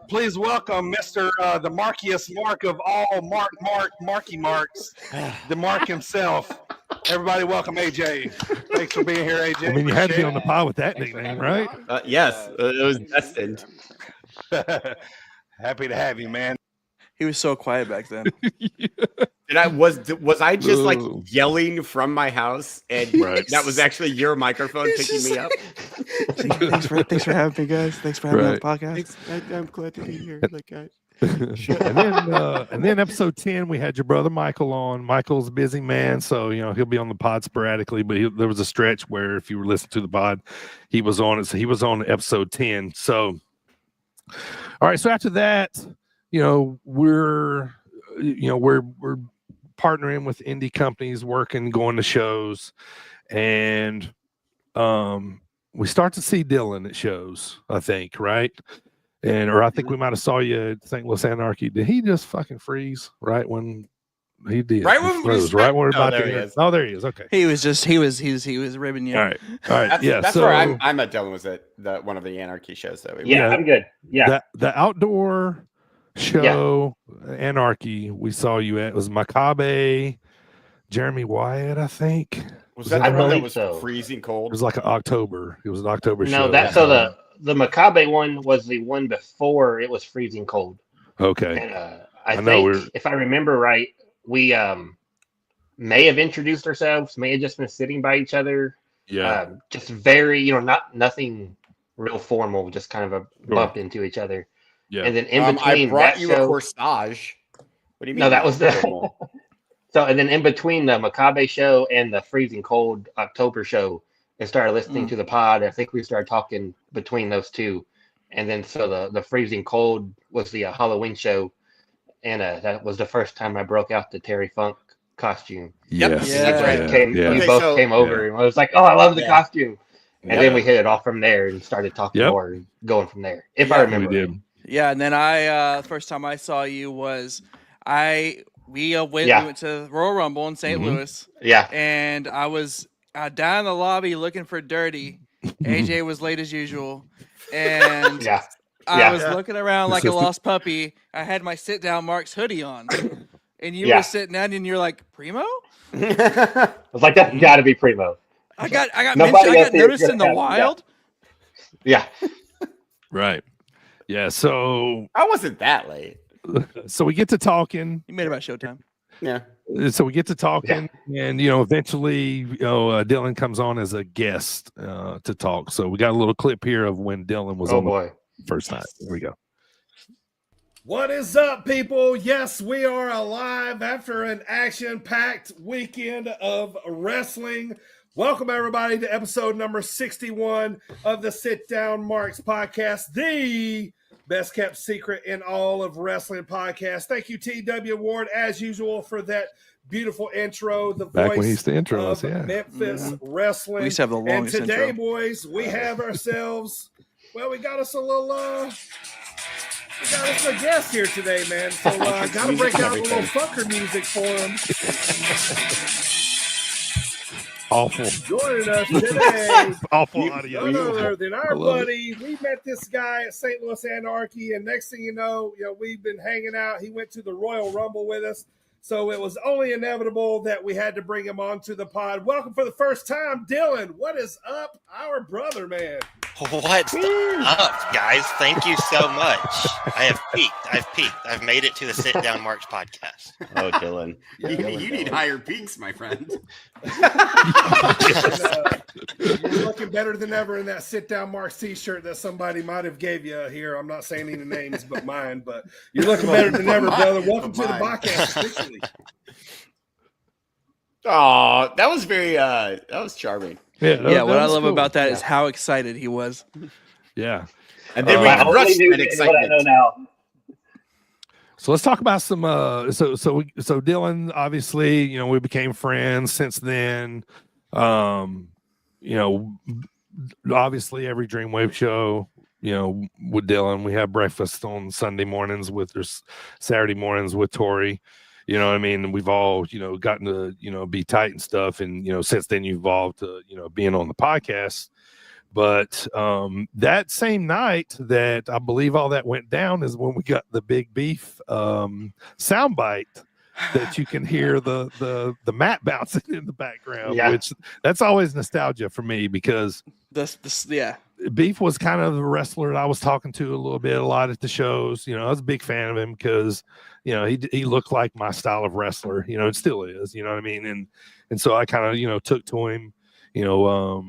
Please welcome Mr. The Markiest Mark of all, Marky Marks, the Mark himself. Everybody, welcome AJ. Thanks for being here, AJ. I mean, you had to be on the pod with that nickname, right? Yes, it was destined. Happy to have you, man. He was so quiet back then. And was I just like yelling from my house, and that was actually your microphone picking me up? Thanks for having me, guys. Thanks for having me on the podcast. I'm glad to be here. and then episode 10, we had your brother Michael on. Michael's a busy man, so he'll be on the pod sporadically. But there was a stretch where, if you were listening to the pod, he was on it. So he was on episode 10. So, all right. So after that, we're partnering with indie companies, working, going to shows, and we start to see Dylan at shows. I think, right? Or I think we might have saw you at St. Louis Anarchy. Did he just fucking freeze right when he did? Right when we froze, right when we're about there to he hear. is. Oh, there he is. Okay. He was ribbing you. All right. Yeah. That's so, where I'm at. Dylan was at one of the Anarchy shows that we went. Yeah, I'm good. Yeah. The outdoor show Anarchy we saw you at was Macabre, Jeremy Wyatt, I think. Was that I the one that believe was so. freezing It cold? was like October. It was an October show. No, that's so the Macabre one was the one before it was freezing cold. Okay. And I know think if I remember right, we may have introduced ourselves, may have just been sitting by each other. Yeah. Just very, nothing real formal, just kind of a bump into each other. Yeah. And then in between I brought that you show, a corsage. What do you mean? No, that was the So and then in between the Macabre show and the freezing cold October show, I started listening to the pod. I think we started talking between those two. And then so the freezing cold was the Halloween show. And that was the first time I broke out the Terry Funk costume. Yes. Yeah. We both came over and I was like, oh, I love the costume. And then we hit it off from there and started talking more and going from there. If I remember. We did. Yeah, and then I first time I saw you was we went to Royal Rumble in St. Louis. Yeah. And I was down in the lobby looking for Dirty. AJ was late as usual. And I was looking around like a lost puppy. I had my sit down Mark's hoodie on. And you were sitting down and you're like, Primo? I was like, that's gotta be Primo. I got noticed in the wild. Yeah. Right. Yeah. So I wasn't that late. So we get to talking. You made it about showtime. Yeah. So we get to talking, and eventually, Dylan comes on as a guest to talk. So we got a little clip here of when Dylan was on the first time. Here we go. What is up, people? Yes, we are alive after an action-packed weekend of wrestling. Welcome, everybody, to episode number 61 of the Sit Down Marks podcast, the best kept secret in all of wrestling podcasts. Thank you, T.W. Ward, as usual, for that beautiful intro. The Back voice when he used to intro of us, yeah. Memphis wrestling. We used to have the longest and today, intro. boys, we have ourselves, we got us a little, we got us a guest here today, man. So I got to break out a little fucker music for him. Awful. Joining us today, Awful audio. none other than our I love buddy. We met this guy at St. Louis Anarchy, and next thing you know, we've been hanging out. He went to the Royal Rumble with us, so it was only inevitable that we had to bring him onto the pod. Welcome for the first time, Dylan. What is up, our brother, man? What's up, guys? Thank you so much. I have peaked. I've made it to the Sit Down Marks podcast. Oh, Dylan. You need higher peaks, my friend. You're looking better than ever in that Sit Down Marks t-shirt that somebody might have gave you here. I'm not saying any names but mine, but you're looking better than ever, brother. Welcome to the podcast officially. Oh, that was very that was charming. Yeah, what I love about that is how excited he was. Yeah. And then we crushed that excitement. What I know now. So let's talk about some so Dylan, obviously, we became friends since then. Obviously every Dreamwave show, with Dylan, we have breakfast on Sunday mornings or Saturday mornings with Tori. You know what I mean? We've all, gotten to, be tight and stuff. And, since then you evolved to, being on the podcast. But that same night that I believe all that went down is when we got the Big Beef soundbite that you can hear the mat bouncing in the background, which that's always nostalgia for me because Beef was kind of the wrestler that I was talking to a lot at the shows. I was a big fan of him because, he looked like my style of wrestler, it still is, you know what I mean? And so I kind of, took to him, the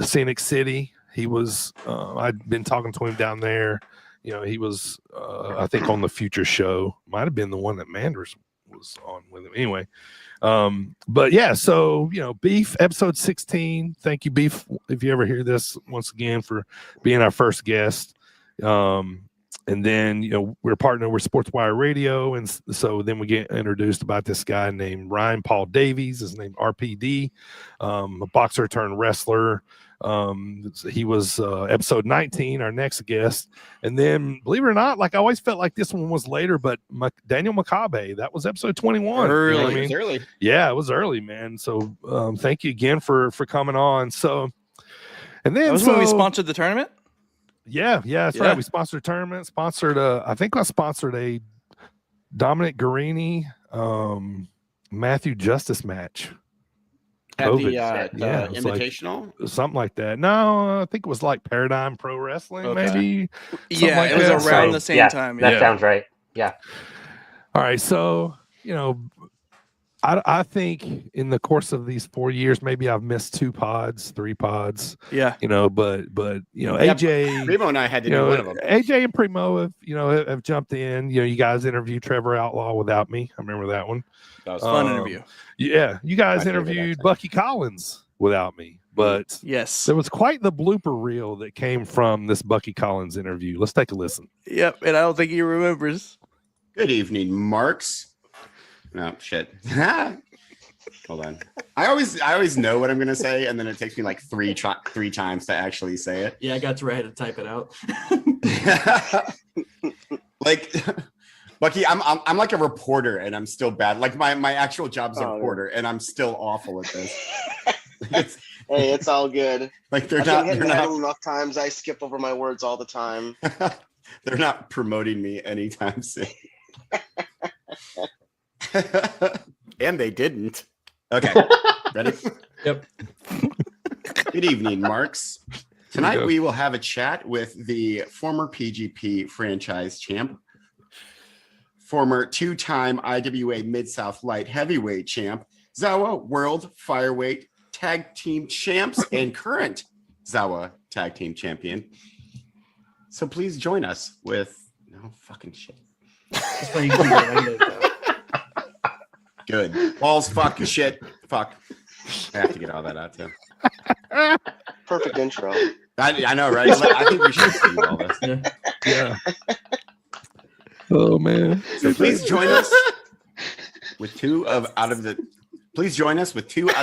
Scenic City. He was, I'd been talking to him down there, he was I think on the Future show. Might have been the one that Manders was on with him. Anyway, but yeah, so Beef episode 16. Thank you, Beef, if you ever hear this, once again, for being our first guest. And then we're partnered with SportsWire Radio, and so then we get introduced about this guy named Ryan Paul Davies. His name RPD, a boxer turned wrestler. He was episode 19, our next guest. And then, believe it or not, like I always felt like this one was later, but Daniel Makabe, that was episode 21. Early. You know what I mean? It was early. Yeah, it was early, man. So thank you again for coming on. So, and then that was when we sponsored the tournament. Yeah, that's right. We sponsored a tournament. I think I sponsored a Dominic Guarini, Matthew Justice match. At the Invitational? Like, something like that. No, I think it was like Paradigm Pro Wrestling, maybe. Yeah, like it was that. around the same time. That sounds right. Yeah. All right, so I think in the course of these 4 years, maybe I've missed 2 pods, 3 pods. Yeah. But AJ, Primo and I had to do one of them. AJ and Primo have jumped in. You guys interviewed Trevor Outlaw without me. I remember that one. That was a fun interview. Yeah, you guys interviewed Bucky Collins without me, but yes, there was quite the blooper reel that came from this Bucky Collins interview. Let's take a listen. Yep, and I don't think he remembers. Good evening, Marks. No shit. Hold on. I always know what I'm gonna say, and then it takes me like three times to actually say it. Yeah, I got to where I had to type it out. Like, Bucky, I'm like a reporter, and I'm still bad. Like my actual job's a reporter, and I'm still awful at this. Hey, it's all good. Like they're not enough times. I skip over my words all the time. They're not promoting me anytime soon. And they didn't. Okay. Ready? Yep. Good evening, Marks. Tonight we will have a chat with the former PGP franchise champ, former 2-time IWA Mid-South Light Heavyweight champ, Zawa World Fireweight Tag Team champs, and current Zawa Tag Team champion. So please join us with no fucking shit. Good. Balls, fuck, shit, fuck. I have to get all that out too. Perfect intro. I know, right? I think we should do all this. Yeah. Oh man. So please join us with two out of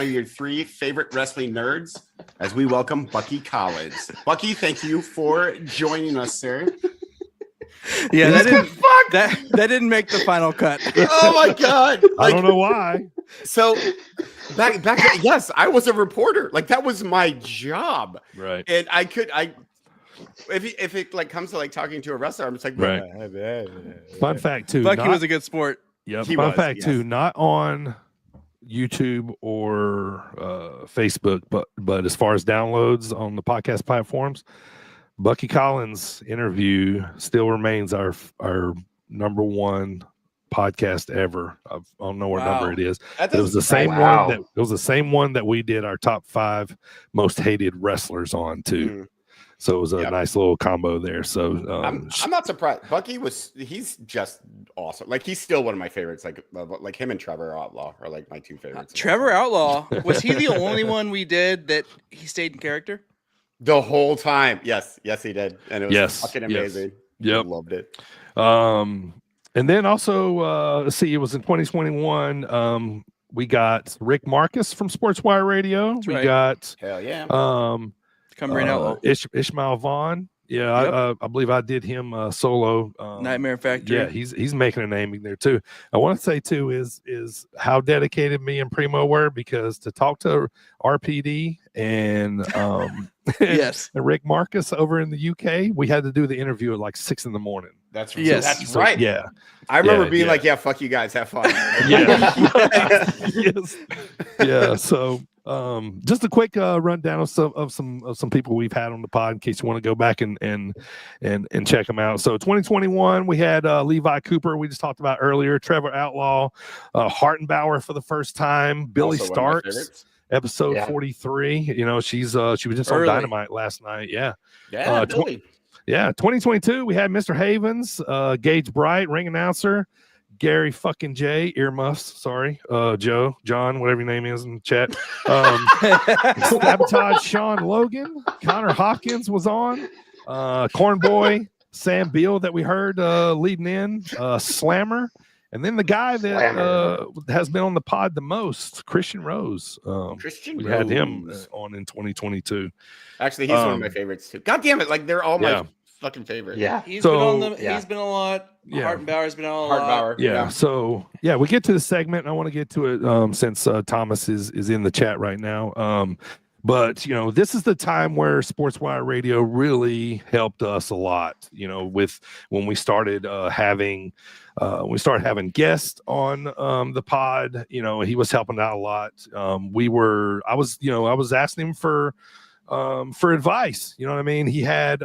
your 3 favorite wrestling nerds as we welcome Bucky Collins. Bucky, thank you for joining us, sir. Yeah, that didn't make the final cut. Oh my god! I don't know why. So back yes, I was a reporter. Like that was my job. Right. And if it like comes to like talking to a wrestler, I'm just like, right. Fun fact too. Bucky was a good sport. Yeah. Fun fact too. Not on YouTube or Facebook, but as far as downloads on the podcast platforms, Bucky Collins interview still remains our number 1 podcast ever. I don't know what number it is. It was the same one that it was the same one that we did our top 5 most hated wrestlers on too. Mm. So it was a nice little combo there. So I'm not surprised. Bucky he's just awesome. Like he's still one of my favorites. Like him and Trevor Outlaw are like my 2 favorites. Trevor Outlaw, was he the only one we did that he stayed in character? The whole time. Yes, he did. And it was fucking amazing. Yep. I loved it. And then also let's see, it was in 2021. We got Rick Marcus from SportsWire Radio. That's we right. got hell yeah. Cumbrian Outlaw. Ishmael Vaughn. Yeah, I believe I did him solo. Nightmare Factory. Yeah, he's making a name there too. I want to say too is how dedicated me and Primo were, because to talk to RPD and yes, and Rick Marcus over in the UK, we had to do the interview at like 6 a.m. That's So, right. Yeah, I remember being like, "Yeah, fuck you guys, have fun." Yes. Yeah. So. Just a quick rundown of some people we've had on the pod in case you want to go back and check them out. So 2021 we had Levi Cooper, we just talked about earlier, Trevor Outlaw, Hartenbauer for the first time, Billy Starks, episode 43. She was just on Dynamite last night. Yeah. Billy. Yeah, 2022, we had Mr. Havens, Gage Bright, ring announcer, Gary fucking J, earmuffs, sorry, Joe, John, whatever your name is in the chat. Sabotage Sean Logan, Connor Hawkins was on, Corn Boy, Sam Beal that we heard leading in, Slammer, and then the guy that has been on the pod the most, Christian Rose. Christian we Rose. had him on in 2022. Actually, he's one of my favorites too. God damn it! Like they're all my fucking favorites. Yeah, he's been on them. He's been a lot. Yeah. Hartenbauer's been on a lot. Yeah. So we get to the segment, and I want to get to it since Thomas is in the chat right now. But this is the time where SportsWire Radio really helped us a lot. With when we started having guests on the pod. He was helping out a lot. I was asking him for advice. You know what I mean? He had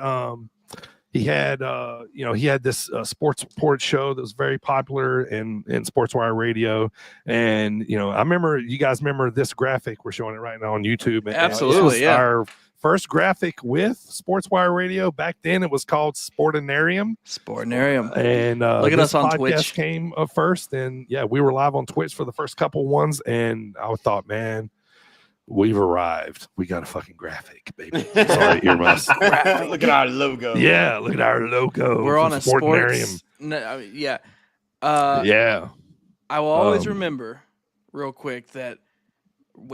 this sports report show that was very popular in SportsWire Radio, and I remember, you guys remember this graphic? We're showing it right now on YouTube. And absolutely, our first graphic with SportsWire Radio. Back then, it was called Sportinarium. And look at us on Twitch. Came first, and we were live on Twitch for the first couple ones, and I thought, man, we've arrived. We got a fucking graphic, baby. Sorry, earmuffs. Look at our logo. Yeah, look at our logo. We're on a Sportinarium. I will always remember, real quick, that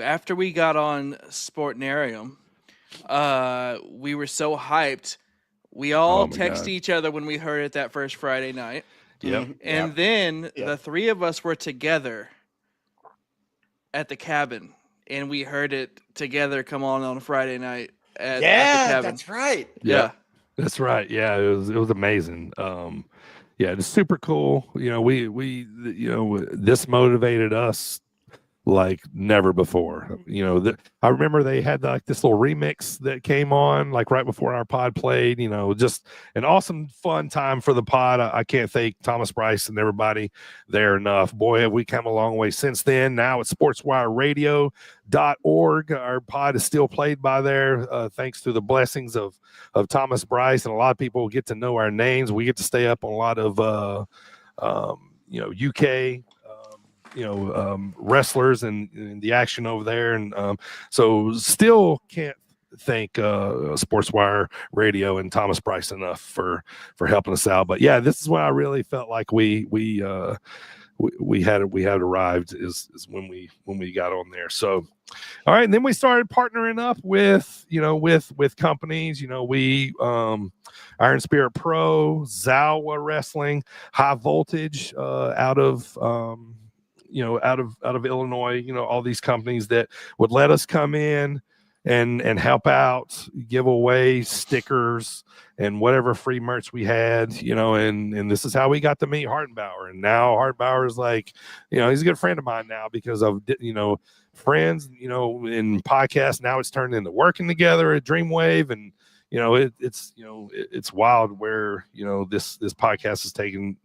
after we got on Sportinarium, we were so hyped. We all texted each other when we heard it that first Friday night. Yep. And then the three of us were together at the cabin. And we heard it together come on a Friday night at the cabin. That's right. Yeah, that's right. Yeah, it was amazing. It's super cool. We this motivated us like never before. I remember they had like this little remix that came on like right before our pod played. Just an awesome, fun time for the pod. I can't thank Thomas Bryce and everybody there enough. Boy, have we come a long way since then. Now it's sportswireradio.org. Our pod is still played by there, thanks to the blessings of Thomas Bryce, and a lot of people get to know our names. We get to stay up on a lot of UK wrestlers and the action over there, and so still can't thank SportsWire Radio and Thomas Bryce enough for helping us out. But this is when I really felt like we had arrived is when we got on there. So all right, and then we started partnering up with companies. We Iron Spirit Pro, Zawa Wrestling, High Voltage out of Illinois, all these companies that would let us come in and help out, give away stickers and whatever free merch we had, and this is how we got to meet Hartenbauer. And now Hartenbauer is like, he's a good friend of mine now because of, friends, in podcasts. Now it's turned into working together at Dreamwave, and it's wild where this podcast is taken,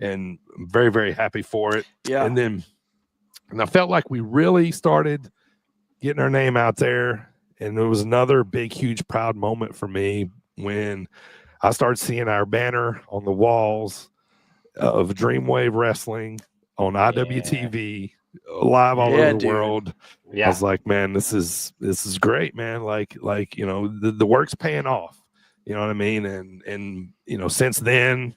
and I'm very, very happy for it. And I felt like we really started getting our name out there, and it was another big, huge, proud moment for me when I started seeing our banner on the walls of Dreamwave Wrestling on IWTV live all over the world. I was like, man, this is great, man. Like the work's paying off. You know what I mean? And since then,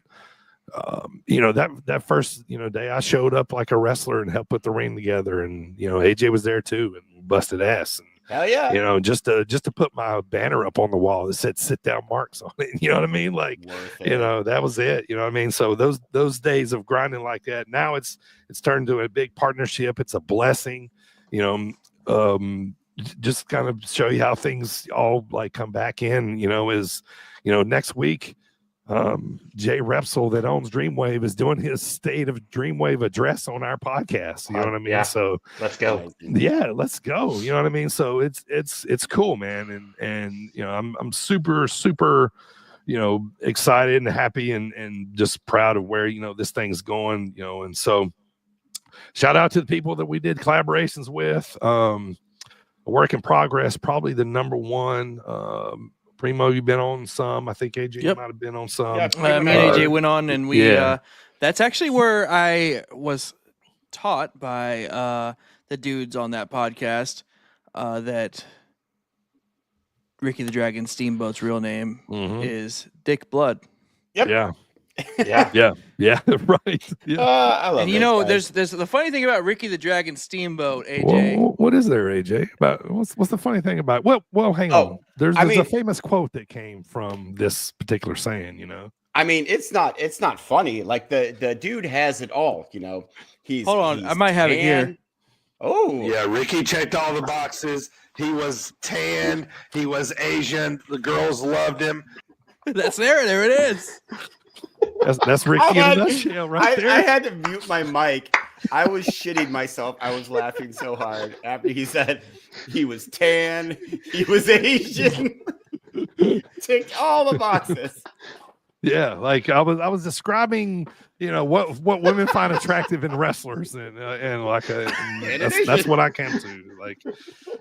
that first day I showed up like a wrestler and helped put the ring together, and AJ was there too and busted ass. And hell yeah. Just to put my banner up on the wall that said "Sit Down Marks" on it. You know what I mean? Like, that was it. You know what I mean? So those days of grinding like that, now it's turned to a big partnership. It's a blessing. Just kind of show you how things all like come back in. Next week, Jay Repsol that owns Dreamwave is doing his State of Dreamwave address on our podcast. You know what I mean? Yeah. So let's go. Yeah, let's go. You know what I mean? So it's cool, man. And I'm super, super, excited and happy and just proud of where, this thing's going, and so shout out to the people that we did collaborations with. A work in progress, probably the number one Primo, you've been on some. I think AJ Yep. might have been on some. Me and AJ went on, and we. That's actually where I was taught by the dudes on that podcast that Ricky the Dragon Steamboat's real name is Dick Blood. Yep. Yeah. Yeah. Right. Yeah. I love And you know, there's the funny thing about Ricky the Dragon Steamboat, AJ. What is there, AJ? About what's the funny thing about? Well, hang on. There's a famous quote that came from this particular saying. You know. I mean, it's not funny. Like the dude has it all. You know, Hold on, I might have it here. Oh yeah, Ricky checked all the boxes. He was tan. He was Asian. The girls loved him. That's there it is. That's Ricky in a nutshell, right there. I had to mute my mic. I was shitting myself. I was laughing so hard after he said he was tan, he was Asian, ticked all the boxes. Yeah, like I was describing, you know, what women find attractive in wrestlers, and like that's what I came to, like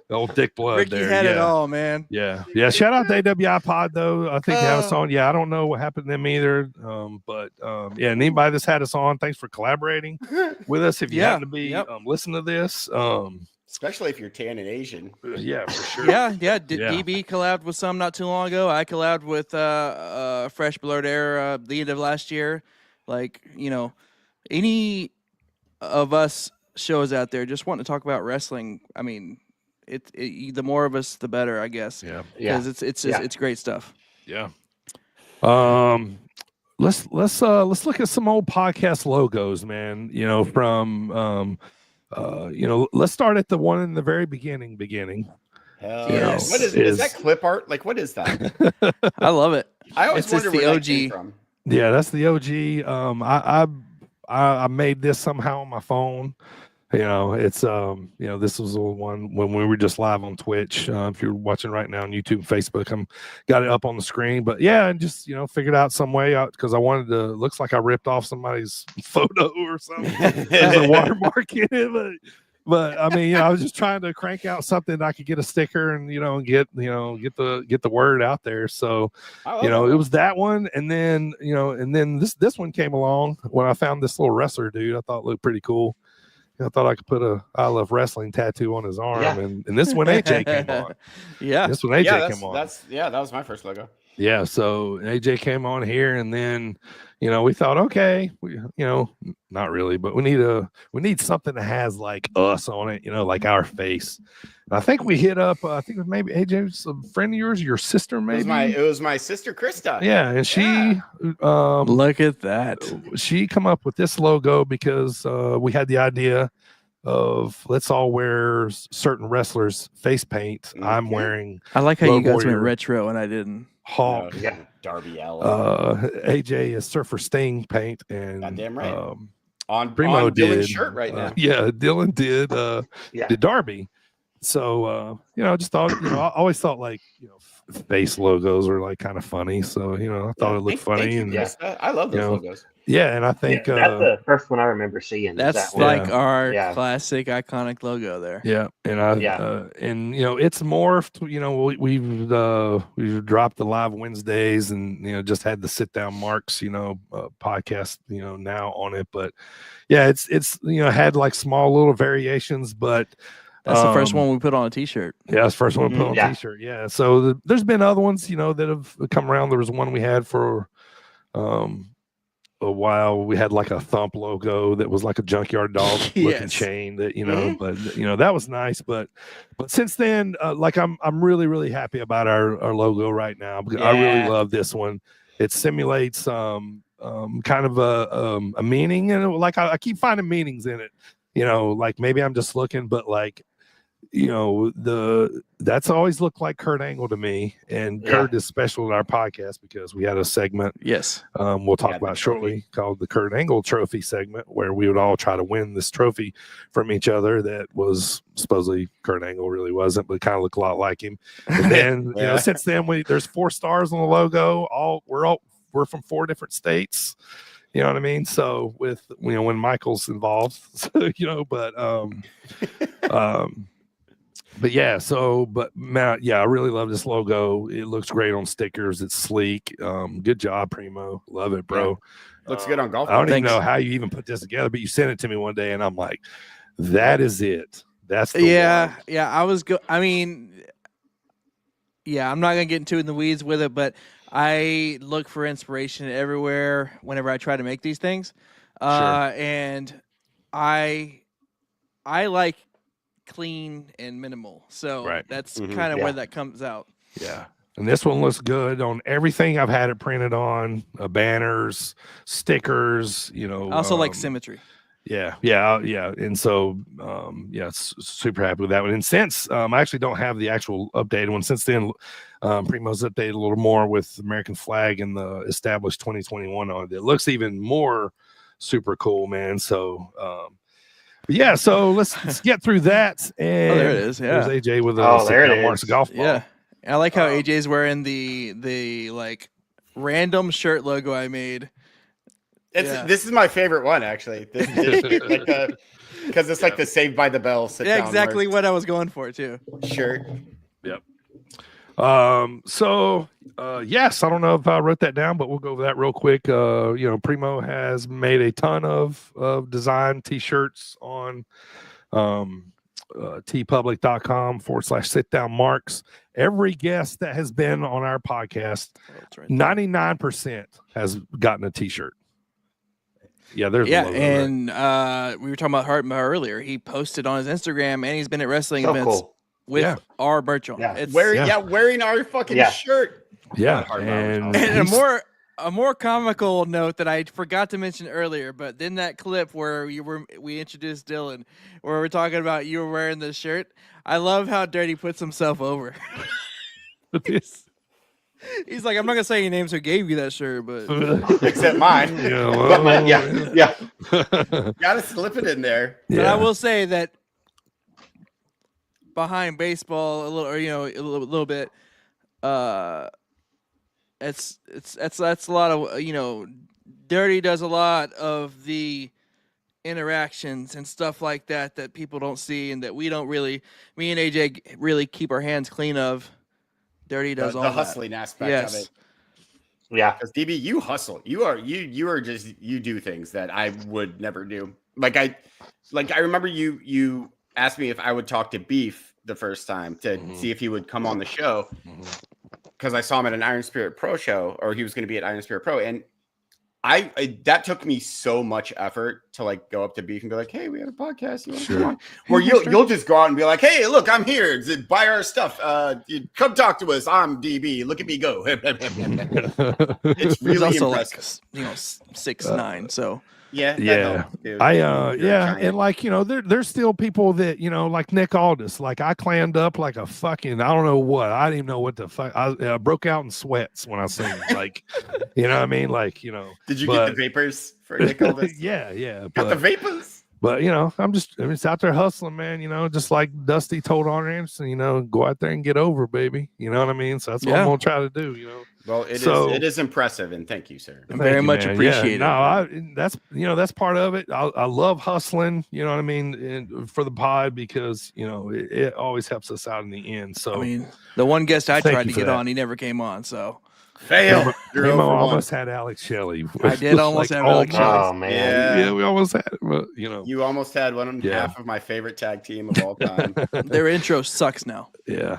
the old Dick Blood. Ricky there. had it all, man. Yeah. Shout out to AWI Pod though. I think they have us on. Yeah, I don't know what happened to them either. But yeah, and anybody that's had us on, thanks for collaborating with us. If you happen to be listen to this, especially if you're tan and Asian. Yeah, for sure. Yeah. DB collabed with some not too long ago. I collabed with Fresh Blurred Air the end of last year. Like, you know, any of us shows out there just wanting to talk about wrestling. I mean, the more of us, the better, I guess. Yeah. Because it's great stuff. Yeah. Let's look at some old podcast logos, man. You know, from you know, let's start at the one in the very beginning. Hell yes. What is that clip art? Like, what is that? I love it. I always wonder where that came from. Yeah, that's the OG. I made this somehow on my phone. You know, it's you know, this was the one when we were just live on Twitch. If you're watching right now on YouTube and Facebook, got it up on the screen. But yeah, and just, you know, figured out some way out because I wanted to. Looks like I ripped off somebody's photo or something. There's a watermark in it, but I mean, you know, I was just trying to crank out something I could get a sticker and, you know, get the word out there. So, you know, it was that one, and then, you know, and then this one came along when I found this little wrestler dude. I thought it looked pretty cool. I thought I could put a "I love wrestling" tattoo on his arm, and this one AJ came on. This one AJ came on. That was my first logo. Yeah, so AJ came on here, and then, you know, we thought, okay, you know, not really, but we need something that has like us on it, you know, like our face. And I think we hit up. I think maybe AJ's a friend of yours, your sister, maybe. It was my sister Krista. Yeah, and she look at that. She come up with this logo because we had the idea of let's all wear certain wrestlers' face paint. I'm wearing. I like how you guys Warrior, went retro and I didn't. Hawk, Darby Allin. AJ is Surfer Sting paint, and goddamn right. On Primo Dylan's did shirt right now. Yeah, Dylan did Darby. So you know, I just thought, you know, I always thought like, you know, face logos are like kind of funny. So, you know, I thought it looked funny. And I love those logos. Yeah, and I think that's the first one I remember seeing. That's that like our classic, iconic logo there. Yeah, and and you know, it's morphed. You know, we've dropped the live Wednesdays, and, you know, just had the sit down marks, you know, podcast, you know, now on it. But yeah, it's you know, had like small little variations, but. That's the first one we put on a T-shirt. Yeah, that's the first one we put on a T-shirt. Yeah, so there's been other ones, you know, that have come around. There was one we had for a while. We had like a Thump logo that was like a junkyard dog looking chain that, you know, but, you know, that was nice. But since then, like I'm really, really happy about our logo right now, because I really love this one. It simulates kind of a meaning, and like I keep finding meanings in it. You know, like maybe I'm just looking, but like, you know, that's always looked like Kurt Angle to me, and Kurt is special in our podcast because we had a segment. Yes, we'll talk about shortly, called the Kurt Angle Trophy segment, where we would all try to win this trophy from each other. That was supposedly Kurt Angle, really wasn't, but kind of looked a lot like him. And then you know, since then there's 4 stars on the logo. We're from 4 different states. You know what I mean? So with, you know, when Michael's involved, so, you know, but But yeah, but Matt, yeah, I really love this logo. It looks great on stickers. It's sleek. Good job, Primo. Love it, bro. Yeah. Looks good on golf. I don't even know how you even put this together, but you sent it to me one day, and I'm like, that is it. That's the one. I'm not gonna get into in the weeds with it, but I look for inspiration everywhere whenever I try to make these things. And I like clean and minimal, so that's kind of where that comes out. Yeah. And this one looks good on everything I've had it printed on, banners, stickers, I also like symmetry. Yeah. And so, super happy with that one. And since I actually don't have the actual updated one, since then, Primo's updated a little more with American flag and the established 2021 on it. It looks even more super cool, man. So, so let's get through that. And there it is. Yeah. There's AJ with a Marks golf ball. Yeah. I like how AJ's wearing the like random shirt logo I made. This is my favorite one, actually. This because it's like the Saved by the Bell. Exactly what I was going for too. Sure. Yep. Yes, I don't know if I wrote that down, but we'll go over that real quick. Primo has made a ton of design t-shirts on tpublic.com/sit-down-marks. Every guest that has been on our podcast, 99% has gotten a t-shirt. Yeah, there's a logo, and we were talking about Hart earlier. He posted on his Instagram, and he's been at wrestling events with our merch on. Yeah. Wearing our fucking shirt. Yeah, and a more comical note that I forgot to mention earlier, but then that clip where we introduced Dylan, where we're talking about you were wearing this shirt. I love how Dirty puts himself over. He's like, I'm not gonna say any names who gave you that shirt, but except mine. Yeah. Gotta slip it in there. But I will say that behind baseball, a little bit, that's a lot of Dirty does a lot of the interactions and stuff like that people don't see and that we don't really, me and AJ really keep our hands clean of. Dirty does all the that. hustling aspect of it. Yeah, because DB, you hustle. You do things that I would never do. I remember you asked me if I would talk to Beef the first time to see if he would come on the show because I saw him at an Iron Spirit Pro show, or he was going to be at Iron Spirit Pro, and I that took me so much effort to go up to Beef and be like, hey, we have a podcast. You want to come on? Where you'll just go out and be like, hey, look, I'm here to buy our stuff. Come talk to us. I'm DB. Look at me go. It's really impressive. 6'9", so. Yeah. Helps, and there's still people that, like Nick Aldis, I clammed up like a fucking, I don't know what, I didn't even know what the fuck, I broke out in sweats when I seen you know what I mean? Did you get the vapors for Nick Aldis? Yeah. Got the vapors? But, I'm just out there hustling, man, just like Dusty told Arn Anderson, go out there and get over, baby. You know what I mean? So that's what I'm going to try to do, Well, it is impressive, and thank you, sir. Very much appreciated. Yeah, no, that's part of it. I love hustling, you know what I mean, for the pod because, it always helps us out in the end. So, the one guest I tried to get on, he never came on, so. Fail. Primo almost had Alex Shelley. I did almost have Alex Shelley. Oh man, yeah, we almost had it, but you almost had one and half of my favorite tag team of all time. Their intro sucks now. Yeah.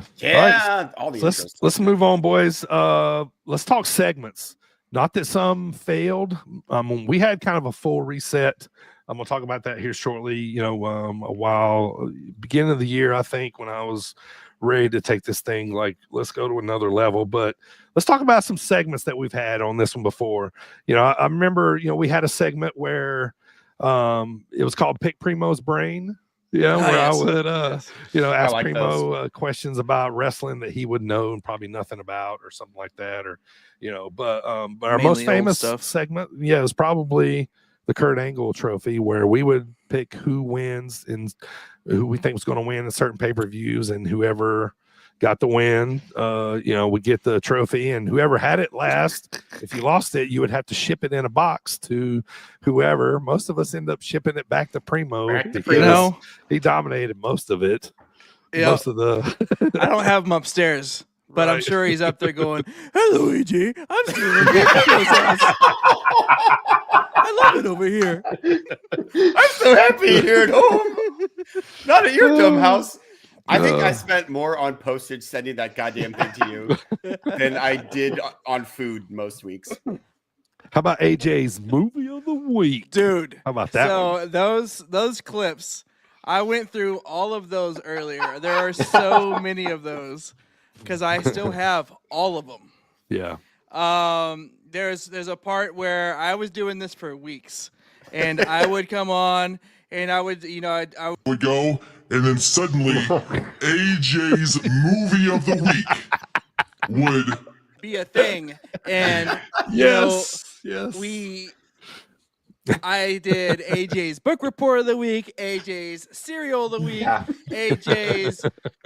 All the let's move on, boys. Let's talk segments. Not that some failed. We had kind of a full reset. I'm gonna talk about that here shortly. A while beginning of the year, I think, when I was ready to take this thing let's go to another level. But let's talk about some segments that we've had on this one before. I remember we had a segment where it was called Pick Primo's Brain. Where I would ask Primo questions about wrestling that he would know and probably nothing about or something like that, or but our mainly most famous stuff. segment it was probably the Kurt Angle Trophy, where we would pick who wins and who we think was going to win in certain pay-per-views, and whoever got the win, would get the trophy, and whoever had it last, if you lost it, you would have to ship it in a box to whoever. Most of us end up shipping it back to Primo because he dominated most of it. most of the. I don't have him upstairs, but I'm sure he's up there going, "Hello, AJ. I'm still in Nico's house. I love it over here. I'm so happy here at home. Not at your dumb house. I think I spent more on postage sending that goddamn thing to you than I did on food most weeks. How about AJ's movie of the week, dude? How about that? So those clips, I went through all of those earlier. There are so many of those because I still have all of them. Yeah. There's a part where I was doing this for weeks, and I would come on and I would, I would go, and then suddenly AJ's movie of the week would be a thing, and yes. I did AJ's book report of the week, AJ's cereal of the week, AJ's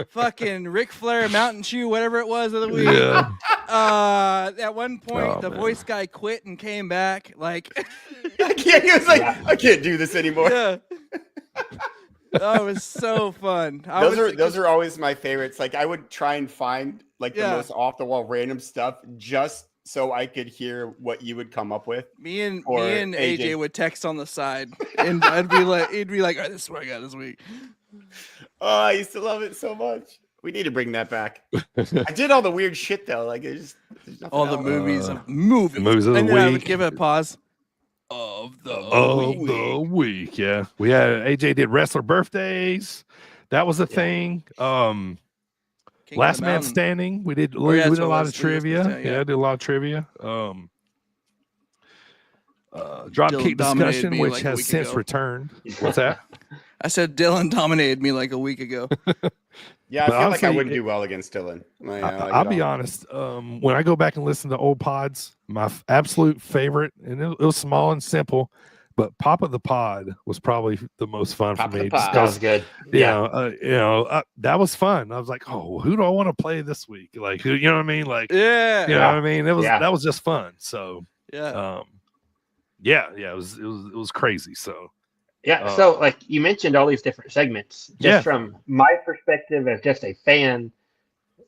fucking Ric Flair Mountain Chew, whatever it was of the week. Yeah. At one point, the voice guy quit and came back. Like, I can't. He was like, I can't do this anymore. Yeah. That was so fun. Those are always my favorites. Like, I would try and find like the most off the wall random stuff just so I could hear what you would come up with. Me and AJ would text on the side, and he'd be like, "All right, this is what I got this week." Oh, I used to love it so much. We need to bring that back. I did all the weird shit though. Like, there's all the movies of movies of the and week. I would give it a pause. Of the week, yeah. We had AJ did wrestler birthdays. That was a thing. Last Man Standing. We did a lot of trivia. Yeah, did a lot of trivia. Dropkick discussion, which has since returned. What's that? I said Dylan dominated me like a week ago. Yeah, I feel honestly, like I wouldn't do well against Dylan. I'll be honest. When I go back and listen to old pods, my absolute favorite, and it was small and simple, but Pop of the Pod was probably the most fun for me. That was good. That was fun. I was like, oh, who do I want to play this week? Like, who? You know what I mean? Like, you know what I mean? That was just fun. So, it was crazy. So. Yeah, so like you mentioned all these different segments. Just from my perspective as just a fan,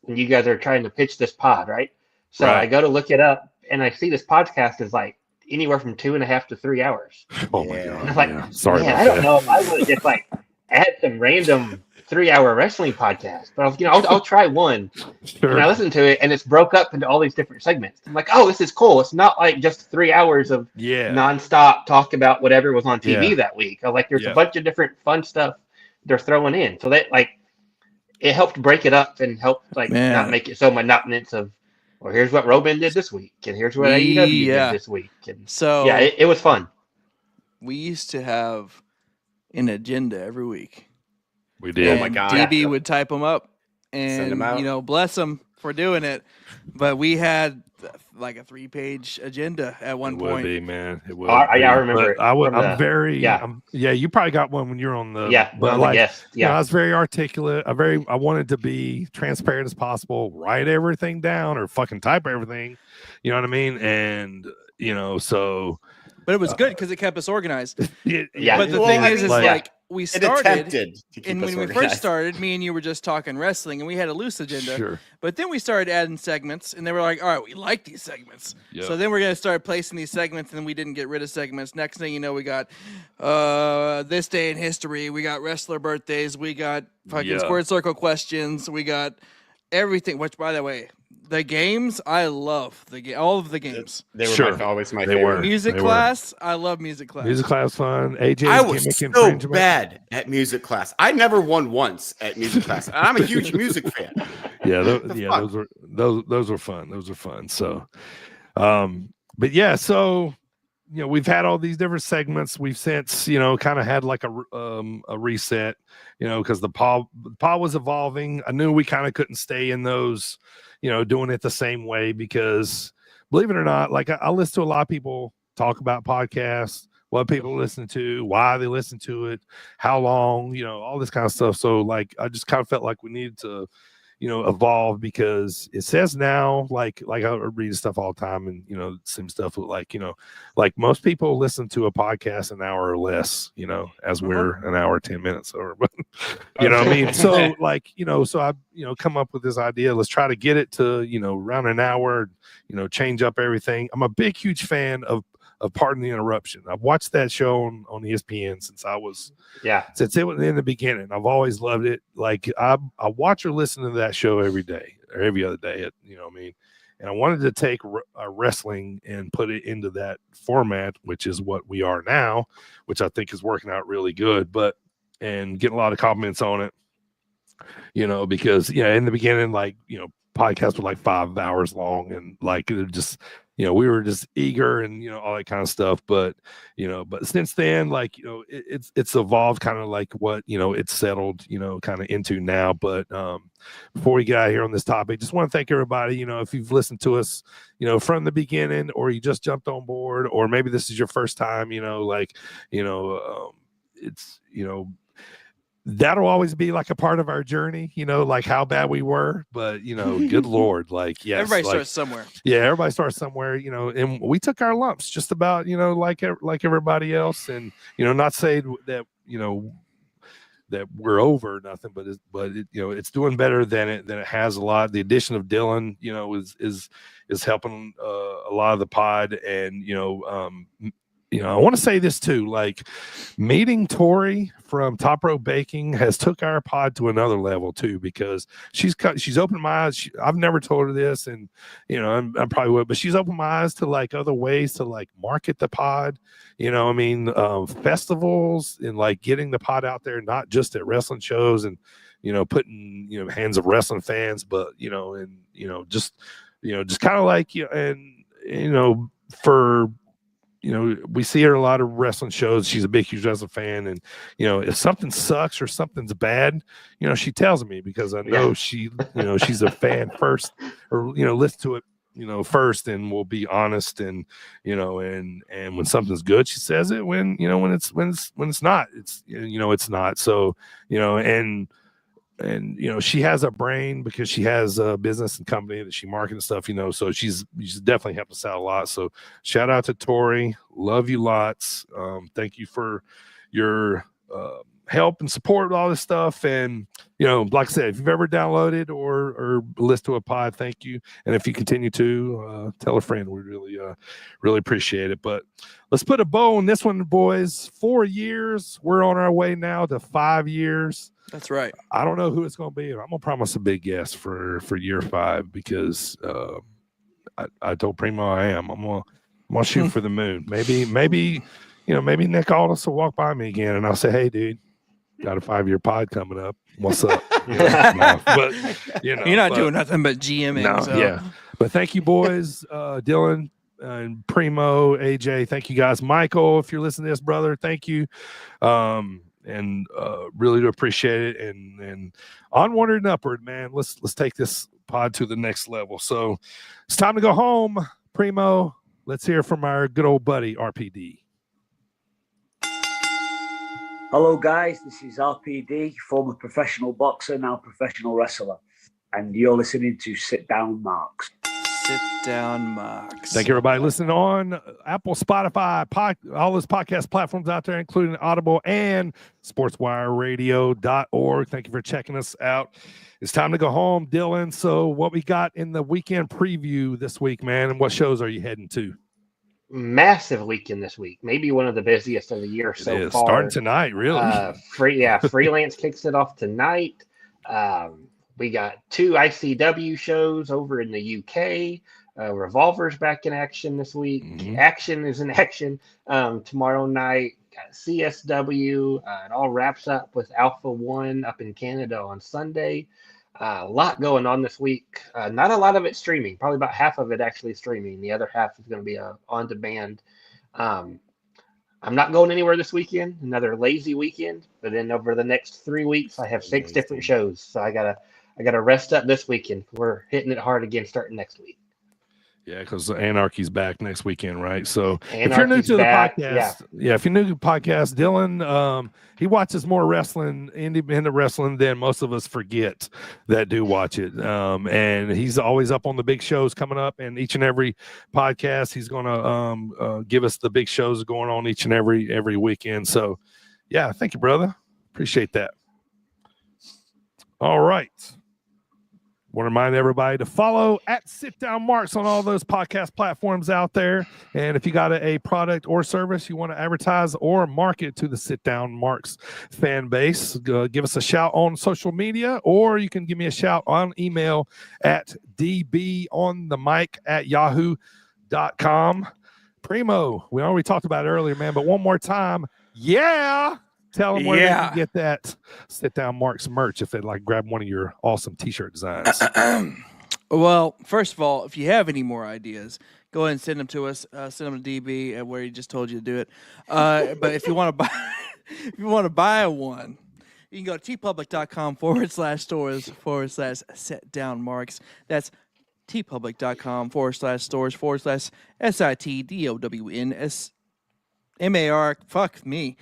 when you guys are trying to pitch this pod, right? So I go to look it up and I see this podcast is like anywhere from 2.5 to 3 hours. Oh my god! And I'm like, sorry, man, I don't know if I would just like add some random 3-hour wrestling podcast, but I'll try one. Sure. And I listened to it, and it's broke up into all these different segments. I'm like, oh, this is cool. It's not like just 3 hours of nonstop talk about whatever was on TV that week. I like there's a bunch of different fun stuff they're throwing in. So that like it helped break it up and helped like not make it so monotonous of, well, here's what Robin did this week, and here's what AEW did this week. And so it was fun. We used to have an agenda every week. We did. And oh my god! DB would type them up, and bless them for doing it. But we had like a 3-page agenda at one point. It would be, man. It would. I remember. You probably got one when you're on the. But I was very articulate. I wanted to be transparent as possible. Write everything down or fucking type everything. You know what I mean? And so. But it was good because it kept us organized. But the thing is like we started, and when we first started, me and you were just talking wrestling, and we had a loose agenda. Sure. But then we started adding segments, and they were like, "All right, we like these segments." Yep. So then we're gonna start placing these segments, and then we didn't get rid of segments. Next thing you know, we got this day in history. We got wrestler birthdays. We got fucking squared circle questions. We got everything. Which, by the way. The games, I love all of the games. They were always my favorite. Music class, I love music class. Music class fun. AJ, I was so bad at music class. I never won once at music class. I'm a huge music fan. Those were fun. Those were fun. So, so we've had all these different segments. We've since kind of had like a reset. Because the pod was evolving. I knew we kind of couldn't stay in those. Doing it the same way because believe it or not, like I listen to a lot of people talk about podcasts, what people listen to, why they listen to it, how long, all this kind of stuff. So like, I just kind of felt like we needed to, evolve, because it says now, like I read stuff all the time, and some stuff like most people listen to a podcast an hour or less, as we're an hour 10 minutes over, but what I mean. So so I come up with this idea. Let's try to get it to around an hour. Change up everything. I'm a big, huge fan of Pardon the Interruption. I've watched that show on ESPN since it was in the beginning. I've always loved it. Like I watch or listen to that show every day or every other day. And I wanted to take wrestling and put it into that format, which is what we are now, which I think is working out really good. And getting a lot of compliments on it, because in the beginning, podcasts were like 5 hours long, and they're just we were just eager and all that kind of stuff, but since then, it's evolved kind of like what it's settled kind of into now. But before we get out of here on this topic, just want to thank everybody. If you've listened to us from the beginning, or you just jumped on board, or maybe this is your first time, it's that'll always be like a part of our journey, like how bad we were, but good Lord, yes, everybody starts somewhere. Yeah, everybody starts somewhere, and we took our lumps just about, like everybody else, and not say that that we're over nothing, but it's doing better than it has a lot. The addition of Dylan, is helping a lot of the pod, and I want to say this too, meeting Tori from Top Row Baking has took our pod to another level too, because she's opened my eyes. I've never told her this, and I probably would, but she's opened my eyes to other ways to market the pod, festivals, and getting the pod out there, not just at wrestling shows and putting hands of wrestling fans, but just kind of for we see her a lot of wrestling shows. She's a big, huge wrestling fan. And, if something sucks or something's bad, she tells me, because I know she's a fan first, or, listen to it, first, and will be honest. And, and when something's good, she says it. When it's not, it's not. So, and she has a brain, because she has a business and company that she markets and stuff, so she's definitely helped us out a lot. So shout out to Tori, love you lots. Thank you for your help and support with all this stuff. And like I said, if you've ever downloaded or listened to a pod, thank you. And if you continue to tell a friend, we really appreciate it. But let's put a bow on this one, boys. 4 years, we're on our way now to 5 years. That's right. I don't know who it's going to be. I'm going to promise a big guest for year 5, because I told Primo I am. I'm going to shoot for the moon. Maybe Nick Aldis will walk by me again, and I'll say, "Hey, dude, got a 5-year pod coming up. What's up?" But you're not doing nothing but GMing. No, so. Yeah. But thank you, boys, Dylan and Primo, AJ. Thank you, guys. Michael, if you're listening to this, brother, thank you. And really do appreciate it, and onward and upward, man. Let's take this pod to the next level. So it's time to go home. Primo, let's hear from our good old buddy RPD. Hello guys, this is RPD, former professional boxer, now professional wrestler, and you're listening to Sit Down Marks. Sit Down Marks. Thank you, everybody listening on Apple, Spotify, all those podcast platforms out there, including Audible and sportswireradio.org. Thank you for checking us out. It's time to go home, Dylan. So what we got in the weekend preview this week, man, and what shows are you heading to? Massive weekend this week. Maybe one of the busiest of the year so far. Starting tonight, really. Freelance kicks it off tonight. We got 2 ICW shows over in the UK. Revolver's back in action this week. Mm-hmm. Action is in action tomorrow night. Got CSW. It all wraps up with Alpha 1 up in Canada on Sunday. A lot going on this week. Not a lot of it streaming. Probably about half of it actually streaming. The other half is going to be on demand. I'm not going anywhere this weekend. Another lazy weekend. But then over the next 3 weeks, I have 6 different shows. So I gotta rest up this weekend. We're hitting it hard again starting next week. Yeah, because Anarchy's back next weekend, right? So if you're new Anarchy's to the back, podcast, if you're new to the podcast, Dylan, he watches more wrestling, independent wrestling, than most of us forget that do watch it. And he's always up on the big shows coming up, and each and every podcast, he's going to give us the big shows going on each and every weekend. So, yeah, thank you, brother. Appreciate that. All right. Want to remind everybody to follow at Sit Down Marks on all those podcast platforms out there. And if you got a product or service you want to advertise or market to the Sit Down Marks fan base, give us a shout on social media, or you can give me a shout on email at dbonthemic@yahoo.com. Primo, we already talked about it earlier, man, but one more time. Yeah. Tell them where they can get that Sit Down Marks merch if they'd like grab one of your awesome t-shirt designs. Well, first of all, if you have any more ideas, go ahead and send them to us. Send them to DB at where he just told you to do it. But if you want to buy one, you can go to tpublic.com/stores/sit down marks. That's tpublic.com/stores/SITDOWNSMAR. Fuck me.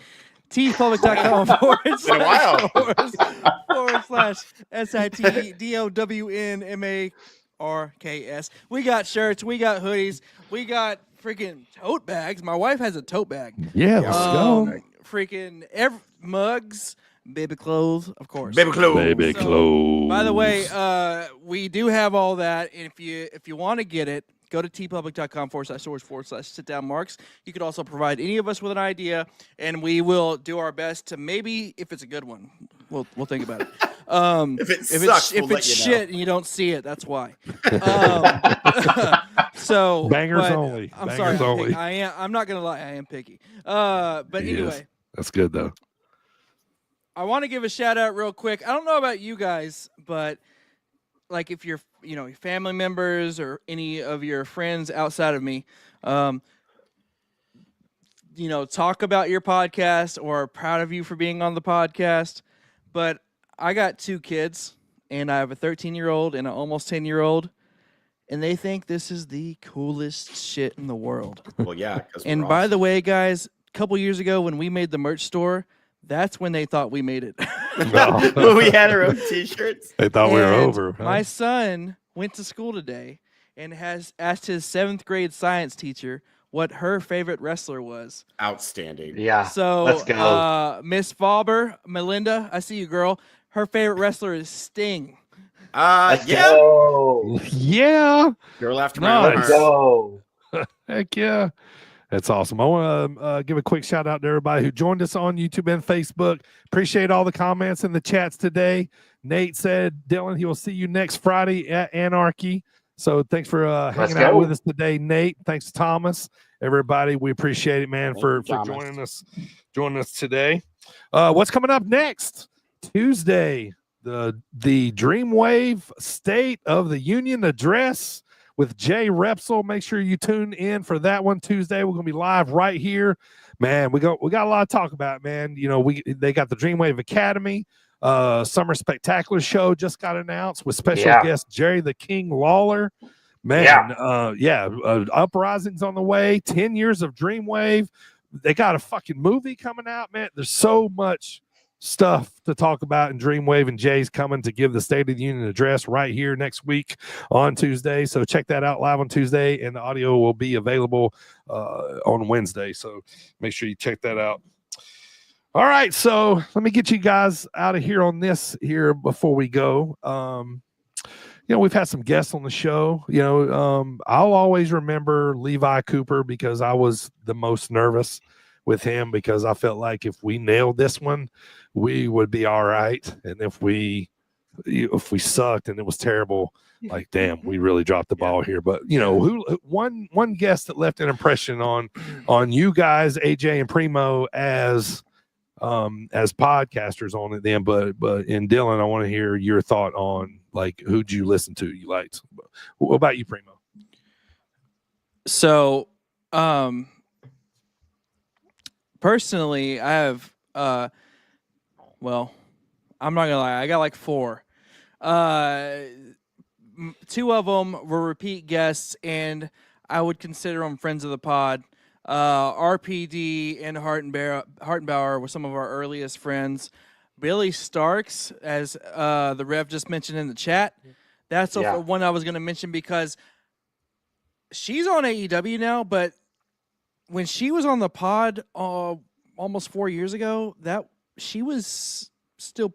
tpublic.com/stores/SITDOWNMARKS. We got shirts, we got hoodies, we got freaking tote bags. My wife has a tote bag. Yeah, let's go. Freaking mugs, baby clothes, of course. Baby clothes. Baby clothes. By the way, we do have all that. And if you want to get it, go to tpublic.com/stores/sit down marks. You could also provide any of us with an idea, and we will do our best to maybe, if it's a good one, we'll think about it. If it sucks, if we'll it's let you know. shit and you don't see it, that's why. So Bangers only. I'm Bangers sorry. only. I'm not gonna lie. I am picky. But anyway, that's good though. I want to give a shout out real quick. I don't know about you guys, but like if you're, your family members or any of your friends outside of me, talk about your podcast or are proud of you for being on the podcast. But I got 2 kids, and I have a 13-year-old and an almost 10-year-old, and they think this is the coolest shit in the world. Well, yeah. And by the way, guys, a couple years ago when we made the merch store, that's when they thought we made it. When we had our own t-shirts. They thought we were over. Huh? My son went to school today and has asked his 7th grade science teacher what her favorite wrestler was. Outstanding. Yeah. So, let's go. Miss Fauber, Melinda, I see you, girl. Her favorite wrestler is Sting. Let's Yeah. go. Yeah. Girl after my own Let's heart. go. Heck yeah. That's awesome. I want to give a quick shout out to everybody who joined us on YouTube and Facebook. Appreciate all the comments in the chats today. Nate said, Dylan, he will see you next Friday at Anarchy. So thanks for hanging out with us today, Nate. Thanks, Thomas. Everybody, we appreciate it, man, for joining us today. What's coming up next? Tuesday, the Dreamwave State of the Union Address with Jay Repsol. Make sure you tune in for that one Tuesday. We're gonna be live right here, man. We got a lot to talk about, man. They got the Dreamwave Academy Summer Spectacular show just got announced with special guest Jerry the King Lawler. Man, Uprising's on the way. 10 years of Dreamwave. They got a fucking movie coming out, man. There's so much stuff to talk about in Dreamwave, and Jay's coming to give the State of the Union address right here next week on Tuesday. So check that out live on Tuesday, and the audio will be available on Wednesday. So make sure you check that out. All right, so let me get you guys out of here on this here before we go. We've had some guests on the show. I'll always remember Levi Cooper because I was the most nervous with him because I felt like if we nailed this one, we would be all right. And if we sucked and it was terrible, like, damn, we really dropped the ball here. But one guest that left an impression on you guys, AJ and Primo, as podcasters on it then, but in Dylan, I want to hear your thought on, like, who'd you listen to you liked. What about you, Primo? So personally, I have I'm not gonna lie, I got like 4. My two of them were repeat guests, and I would consider them friends of the pod. RPD and Hartenbauer were some of our earliest friends. Billy Starks, as the Rev just mentioned in the chat, that's the one I was going to mention because she's on AEW now, but when she was on the pod almost 4 years ago, she was still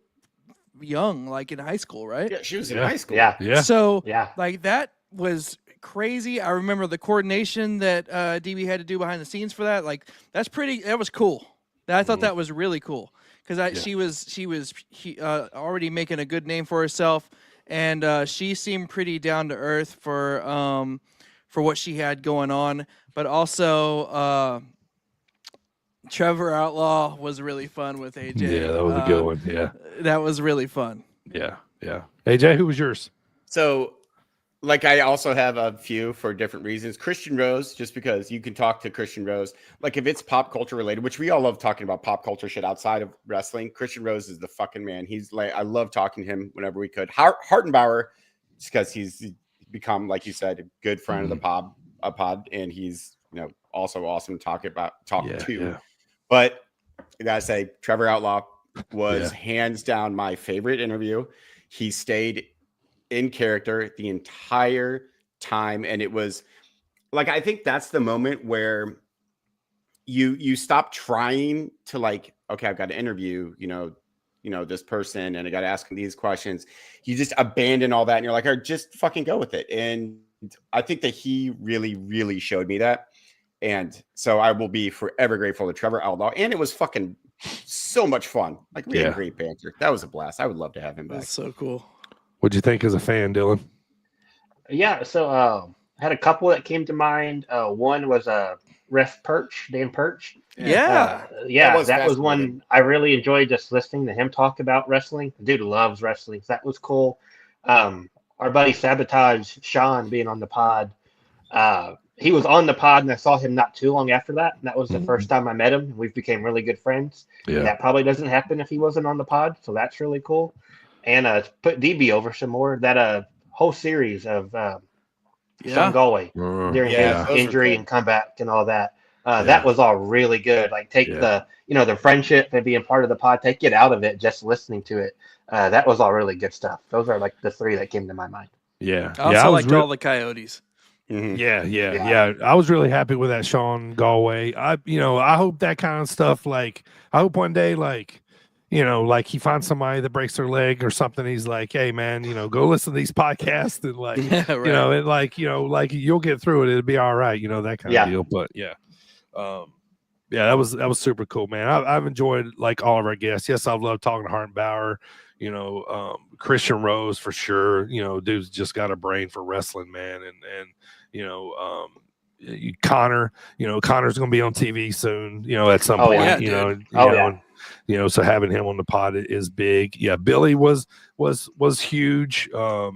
young, like in high school, right? Yeah, she was in high school. Yeah. So, like, that was crazy. I remember the coordination that DB had to do behind the scenes for that. Like, that was cool. I thought that was really cool because she was already making a good name for herself, and she seemed pretty down to earth for what she had going on. But also, Trevor Outlaw was really fun with AJ. Yeah, that was a good one. Yeah, that was really fun. Yeah. AJ, who was yours? So, like, I also have a few for different reasons. Christian Rose, just because you can talk to Christian Rose. Like, if it's pop culture related, which we all love talking about pop culture shit outside of wrestling, Christian Rose is the fucking man. He's like, I love talking to him whenever we could. Hartenbauer, just because he's become, like you said, a good friend of the pod, and he's, also awesome to talk to. Yeah. But I gotta say, Trevor Outlaw was hands down my favorite interview. He stayed in character the entire time, and it was like, I think that's the moment where you stop trying to, like, okay, I've got to interview this person and I got to ask him these questions. You just abandon all that and you're like, all right, just fucking go with it. And I think that he really, really showed me that. And so I will be forever grateful to Trevor Outlaw. And it was fucking so much fun. Like, we had great banter. That was a blast. I would love to have him back. That's so cool. What'd you think as a fan, Dylan? Yeah, so I had a couple that came to mind. One was Ref Perch, Dan Perch. Yeah. That was one I really enjoyed, just listening to him talk about wrestling. The dude loves wrestling. So that was cool. Our buddy Sabotage, Sean, being on the pod. He was on the pod, and I saw him not too long after that. And that was the first time I met him. And we've became really good friends. Yeah. And that probably doesn't happen if he wasn't on the pod. So that's really cool. And put DB over some more. That whole series of Sean Galway during his injury and comeback and all that. That was all really good. Like, take the friendship and being part of the pod, take it out of it, just listening to it. That was all really good stuff. Those are like the three that came to my mind. Yeah. I also liked all the Coyotes. Mm-hmm. Yeah. I was really happy with that Sean Galway. I hope that kind of stuff. Like, I hope one day, like he finds somebody that breaks their leg or something. He's like, hey man, go listen to these podcasts and like, right. You'll get through it. It'll be all right. That kind of deal. But that was super cool, man. I've enjoyed like all of our guests. Yes, I've loved talking to Hartenbauer. Christian Rose for sure. Dude's just got a brain for wrestling, man. And Connor. Connor's going to be on TV soon. At some point. So having him on the pod is big. Yeah, Billy was huge. I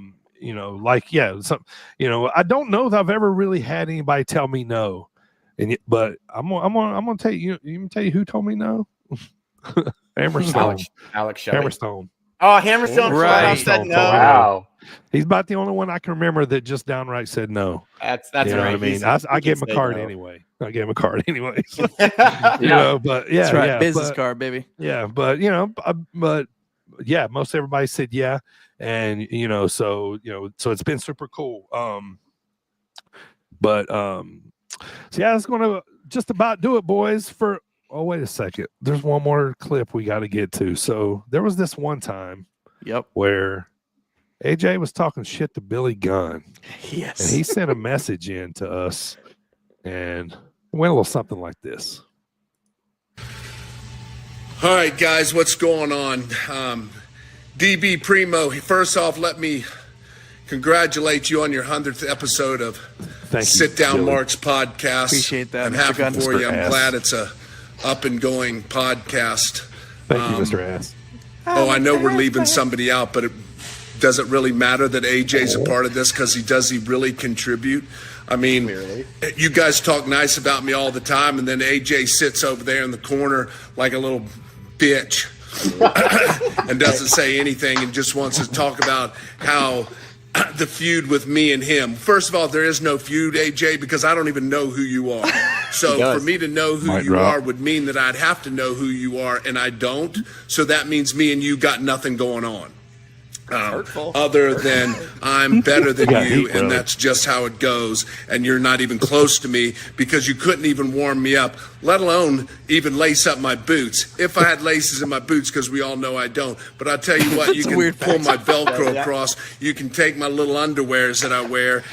don't know if I've ever really had anybody tell me no. But I'm gonna tell you. You can tell you who told me no. Hammerstone. Alex Shelley. Hammerstone. Oh, Hammerstone Right. said no. Wow. He's about the only one I can remember that just downright said no. That's you know right. what I mean. I gave him a card anyway. But That's right. Business card, baby. Yeah, but most everybody said yeah, and so it's been super cool. So that's going to just about do it, boys. Oh, wait a second. There's one more clip we got to get to. So there was this one time where AJ was talking shit to Billy Gunn. Yes. And he sent a message in to us, and it went a little something like this. All right, guys, what's going on? DB Primo, first off, let me congratulate you on your 100th episode of Sit Down Marks podcast. Appreciate that. I'm happy for you. I'm glad it's a up and going podcast. Thank you, Mr. Ass. Oh, I know we're leaving somebody out, but does it really matter that AJ's a part of this because he really contribute? I mean, you guys talk nice about me all the time, and then AJ sits over there in the corner like a little bitch and doesn't say anything and just wants to talk about how the feud with me and him. First of all, there is no feud, AJ, because I don't even know who you are. So for me to know who you are would mean that I'd have to know who you are, and I don't. So that means me and you got nothing going on. Other than I'm better than you, and that's just how it goes, and you're not even close to me because you couldn't even warm me up, let alone even lace up my boots. If I had laces in my boots, because we all know I don't. But I'll tell you what, you can pull my Velcro across, you can take my little underwears that I wear,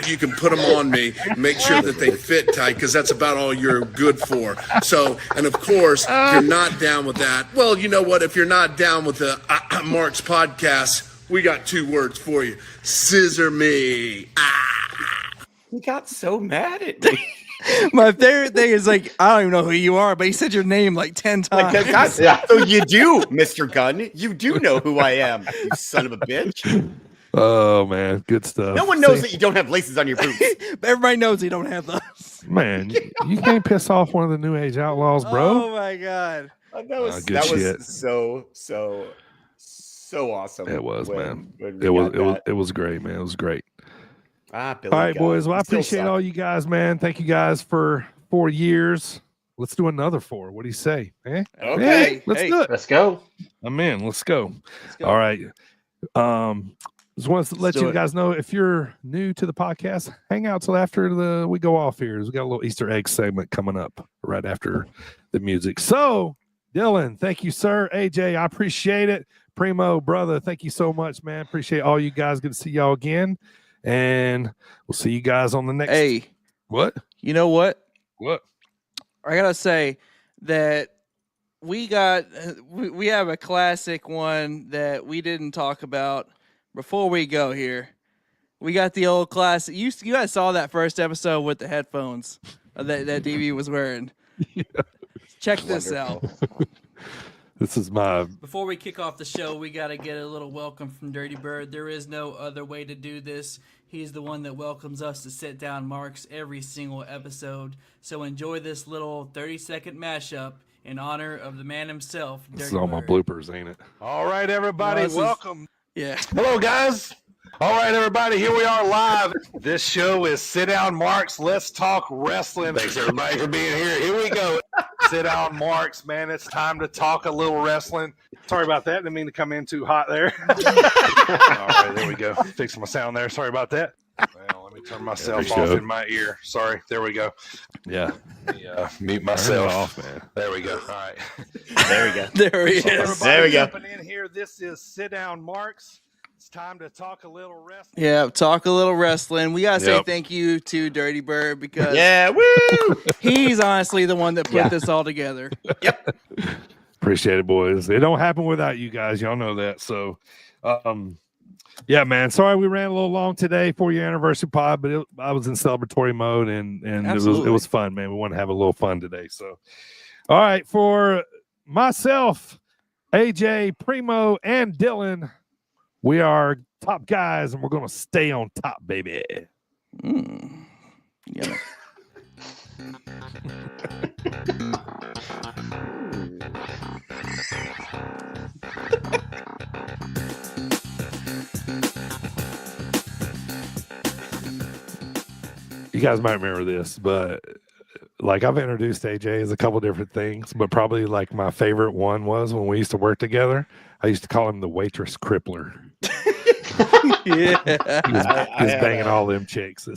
you can put them on me, make sure that they fit tight, because that's about all you're good for. So, and of course, if you're not down with that, well, you know what, if you're not down with the Mark's podcast, we got 2 words for you. Scissor me. He got so mad at me. My favorite thing is like, I don't even know who you are, but he said your name like 10 times. So you do, Mr. Gunn. You do know who I am, you son of a bitch. Oh man, good stuff. No one knows that you don't have laces on your boots. Everybody knows you don't have those. Man, you can't piss off one of the New Age outlaws, bro. Oh my god. That was so awesome. It was, man. When It was great, man. It was great. Billy All right, Gunn. boys. Well, I You still appreciate suck. all you guys, man. Thank you guys for 4 years. Let's do another 4. What do you say? Eh? Okay. Eh? Let's do it. Let's go. I'm in. Let's go. All right. Just wanted to let do you it. guys know, if you're new to the podcast, hang out till after we go off here. We got a little Easter egg segment coming up right after the music. So, Dylan, thank you, sir. AJ, I appreciate it. Primo, brother, thank you so much, man. Appreciate all you guys. Good to see y'all again. And we'll see you guys on the next. Hey, What? you know what? What? I gotta say that we have a classic one that we didn't talk about before we go here. We got the old classic. You guys saw that first episode with the headphones that DB was wearing. Yeah. Check this out. This is my. Before we kick off the show, we got to get a little welcome from Dirty Bird. There is no other way to do this. He's the one that welcomes us to Sit Down Marks every single episode. So enjoy this little 30-second mashup in honor of the man himself, Dirty This is all my Bird. bloopers, ain't it? All right, everybody, No, this is- welcome. Yeah. Hello, guys. All right, everybody, here we are live. This show is Sit Down Marks. Let's talk wrestling. Thanks, everybody, for being here. Here we go. Sit Down Marks, man. It's time to talk a little wrestling. Sorry about that. Didn't mean to come in too hot there. All right, there we go. Fixing my sound there. Sorry about that. Well, let me turn myself off in my ear. Sorry. There we go. Yeah. Let me, mute myself. Off, man. There we go. All right. There we go. There he is. Everybody There we go. jumping in here. This is Sit Down Marks. It's time to talk a little wrestling. Yeah, talk a little wrestling. We gotta say Yep. thank you to Dirty Bird because Yeah, woo! he's honestly the one that put this all together. Appreciate it, boys. It don't happen without you guys. Y'all know that. So, yeah, man. Sorry we ran a little long today for your anniversary pod, but I was in celebratory mode and it was fun, man. We want to have a little fun today. So, all right, for myself, AJ, Primo, and Dylan, we are top guys, and we're gonna stay on top, baby. Yeah. You guys might remember this, but like I've introduced AJ as a couple different things, but probably like my favorite one was when we used to work together. I used to call him the waitress crippler. Yeah. He was banging all them chicks.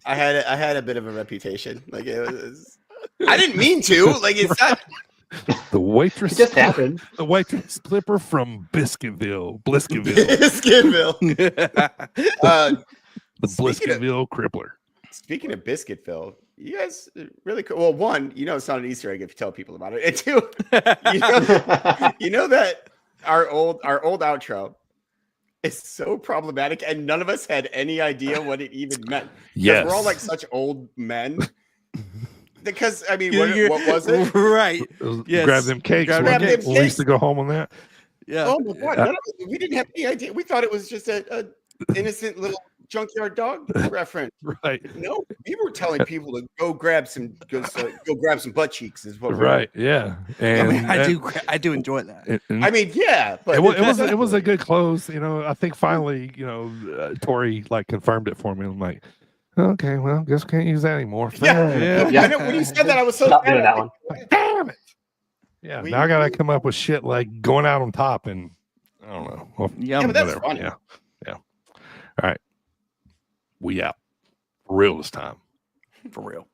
I had a bit of a reputation. Like it was. I didn't mean to. Like it's not. The waitress It just happened. The waitress clipper from Biscuitville. Biscuitville. The Biscuitville crippler. Speaking of Biscuitville, you guys really cool. Well, one, you know it's not an Easter egg if you tell people about it. And two, you know that our old outro is so problematic, and none of us had any idea what it even meant. Yes. We're all like such old men. Because I mean, what was it? Right. Yes. Grab them cakes. Grab Grab them them cakes. We used to go home on that. Yeah. Oh my god! We didn't have any idea. We thought it was just a innocent little junkyard dog reference. Right. No, we were telling people to go grab some butt cheeks. Is what. Right. Yeah. And I do enjoy that. I mean, yeah, but it was a good close. I think finally, Tori like confirmed it for me. I'm like, okay, well, guess can't use that anymore. Yeah. When you said that, I was so Stop doing that one. Damn it. Yeah. Now I gotta come up with shit like going out on top, and I don't know. Well, Yeah, but that's funny. Yeah. All right. We out. For real this time. For real.